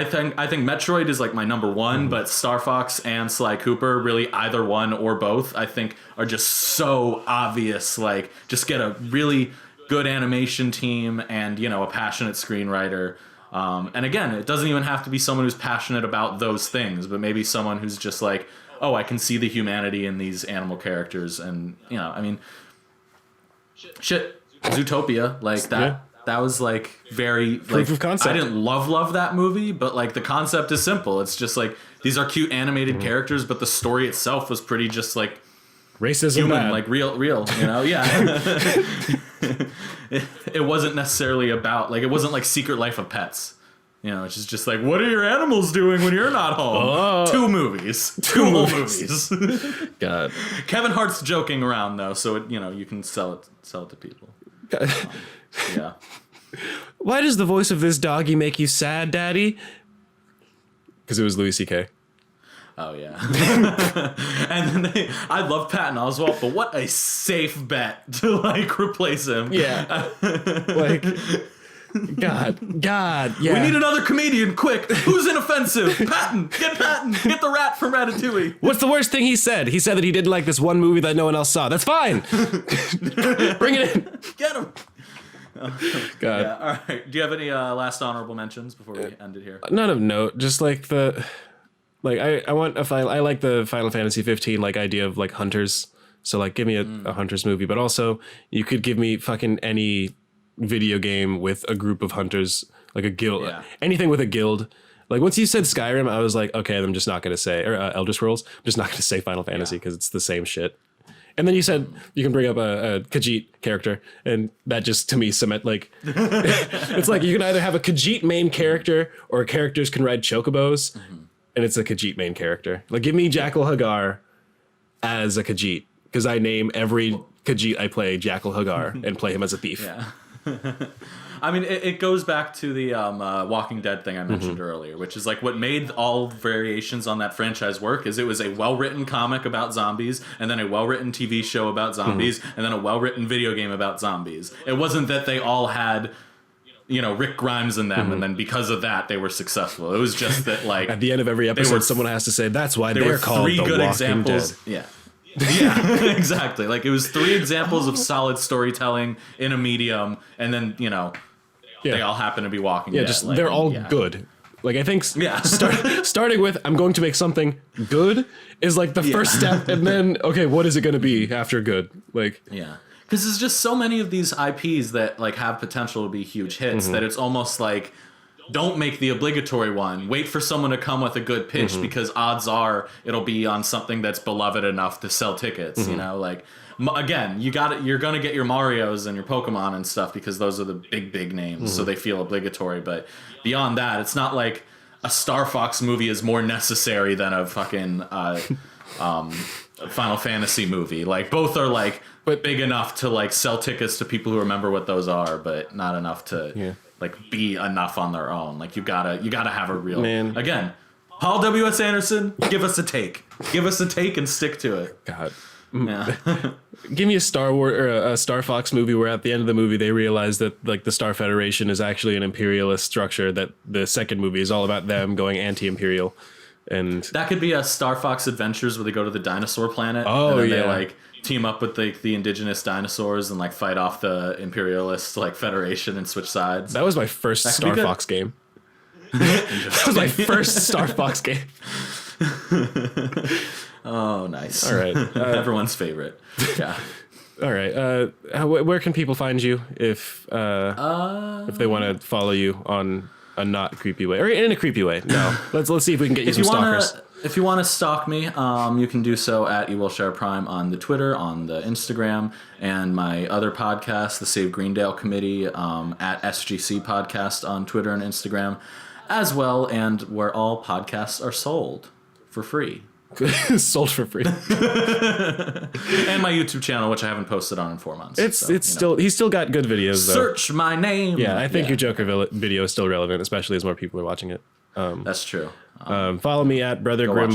think Metroid is like my number one, but Star Fox and Sly Cooper, really either one or both, I think are just so obvious. Like, just get a really good animation team and, you know, a passionate screenwriter. And again, it doesn't even have to be someone who's passionate about those things, but maybe someone who's just like, oh, I can see the humanity in these animal characters. And, you know, I mean, shit, Zootopia, like that. Yeah. That was like very Proof like of concept. I didn't love that movie, but like the concept is simple. It's just like these are cute animated characters, but the story itself was pretty just like Racism human, bad. like real, you know? Yeah. it wasn't necessarily about like it wasn't like Secret Life of Pets. You know, it's just like, what are your animals doing when you're not home? Oh. Two movies. Two whole movies. God. Kevin Hart's joking around though, so it, you know, you can sell it to people. Yeah. Why does the voice of this doggy make you sad, Daddy? Because it was Louis C.K. Oh yeah. And then I love Patton Oswalt, but what a safe bet to like replace him. Yeah. Like, God, yeah. We need another comedian, quick. Who's inoffensive? Patton, get the rat from Ratatouille. What's the worst thing he said? He said that he didn't like this one movie that no one else saw. That's fine. Bring it in. Get him. God. Yeah, all right. Do you have any last honorable mentions before we end it here? None of note. Just like I like the Final Fantasy 15 like idea of like hunters. So like give me a hunters movie, but also you could give me fucking any video game with a group of hunters, like a guild, anything with a guild. Like once you said Skyrim, I was like, okay, I'm just not going to say, or Elder Scrolls, I'm just not going to say Final Fantasy because it's the same shit. And then you said you can bring up a Khajiit character, and that just to me cement like it's like you can either have a Khajiit main character or characters can ride chocobos, and it's a Khajiit main character. Like give me Jackal Hagar as a Khajiit because I name every Khajiit I play Jackal Hagar and play him as a thief. Yeah. I mean, it goes back to the Walking Dead thing I mentioned earlier, which is like what made all variations on that franchise work is it was a well-written comic about zombies and then a well-written TV show about zombies and then a well-written video game about zombies. It wasn't that they all had, you know, Rick Grimes in them and then because of that they were successful. It was just that like At the end of every episode, someone has to say that's why there they're were called three the good Walking examples. Dead. Yeah. Yeah, exactly. Like it was 3 examples of solid storytelling in a medium, and then you know they all happen to be Walking Dead. Just like, they're all good. Like I think Yeah. starting with I'm going to make something good is like the first step, and then okay, what is it going to be after good? Like yeah, because there's just so many of these IPs that like have potential to be huge hits that it's almost like. Don't make the obligatory one. Wait for someone to come with a good pitch because odds are it'll be on something that's beloved enough to sell tickets. You know, like again, you're gonna get your Marios and your Pokemon and stuff because those are the big names, so they feel obligatory. But beyond that, it's not like a Star Fox movie is more necessary than a fucking Final Fantasy movie. Like both are like big enough to like sell tickets to people who remember what those are, but not enough to. Like be enough on their own. Like you gotta have a real again. Paul W.S. Anderson, give us a take and stick to it. God, Yeah. give me a Star Wars or a Star Fox movie where at the end of the movie they realize that like the Star Federation is actually an imperialist structure. That the second movie is all about them going anti-imperial, and That could be a Star Fox Adventures where they go to the dinosaur planet. Oh, and then yeah. they like team up with the indigenous dinosaurs and like fight off the imperialist like federation and switch sides. that was my first could be Star good. Fox game. That was my first Star Fox game. Oh, nice. All right. Everyone's favorite. Yeah. All right. Where can people find you if they want to follow you on a not creepy way or in a creepy way? No. Let's see if we can get you some stalkers. If you want to stalk me, you can do so at Ewellshire Prime on the Twitter, on the Instagram, and my other podcast, the Save Greendale Committee, at SGC Podcast on Twitter and Instagram, as well, and where all podcasts are sold for free. Sold for free. And my YouTube channel, which I haven't posted on in 4 months. He's still got good videos though. Search my name. Yeah, I think your Joker video is still relevant, especially as more people are watching it. That's true. Follow me at Brother Go watch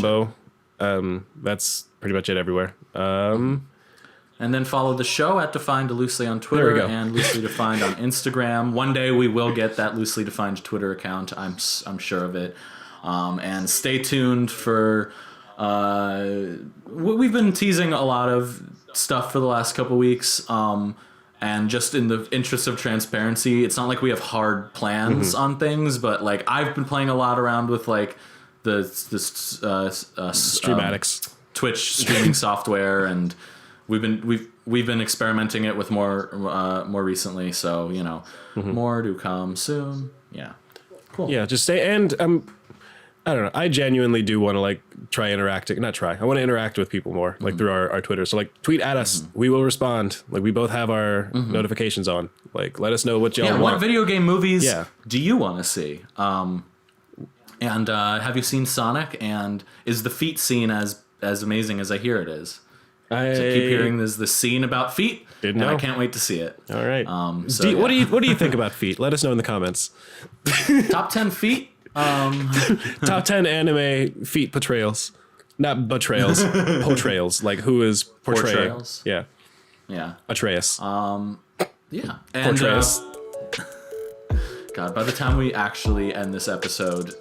Grimbo. That's pretty much it everywhere. And then follow the show at Defined Loosely on There we Twitter go. and Loosely Defined on Instagram. One day we will get that Loosely Defined Twitter account. I'm sure of it. And stay tuned for. We've been teasing a lot of stuff for the last couple weeks. And just in the interest of transparency, it's not like we have hard plans on things, but like I've been playing a lot around with like the Streamatics. Twitch streaming software, and we've been experimenting it with more recently. So more to come soon. Yeah, cool. Yeah, just stay and I don't know. I genuinely do want to like try interacting. Not try. I want to interact with people more, like through our Twitter. So like tweet at us. We will respond. Like we both have our notifications on. Like let us know what y'all want. What video game movies do you want to see? And have you seen Sonic? And is the feet scene as amazing as I hear it is? I keep hearing there's this scene about feet, and I can't wait to see it. All right. So, what do you think about feet? Let us know in the comments. Top 10 feet. Top 10 anime feet portrayals. Not betrayals. Portrayals. Like who is portraying. Portrayals? Yeah. Yeah. Atreus. Yeah. And, Portrayals. God, by the time we actually end this episode,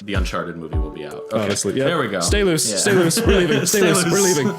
the Uncharted movie will be out. Okay. Honestly. Yeah. There we go. Stay loose. Yeah. Stay loose. We're leaving. Stay Stay loose. We're loose. leaving.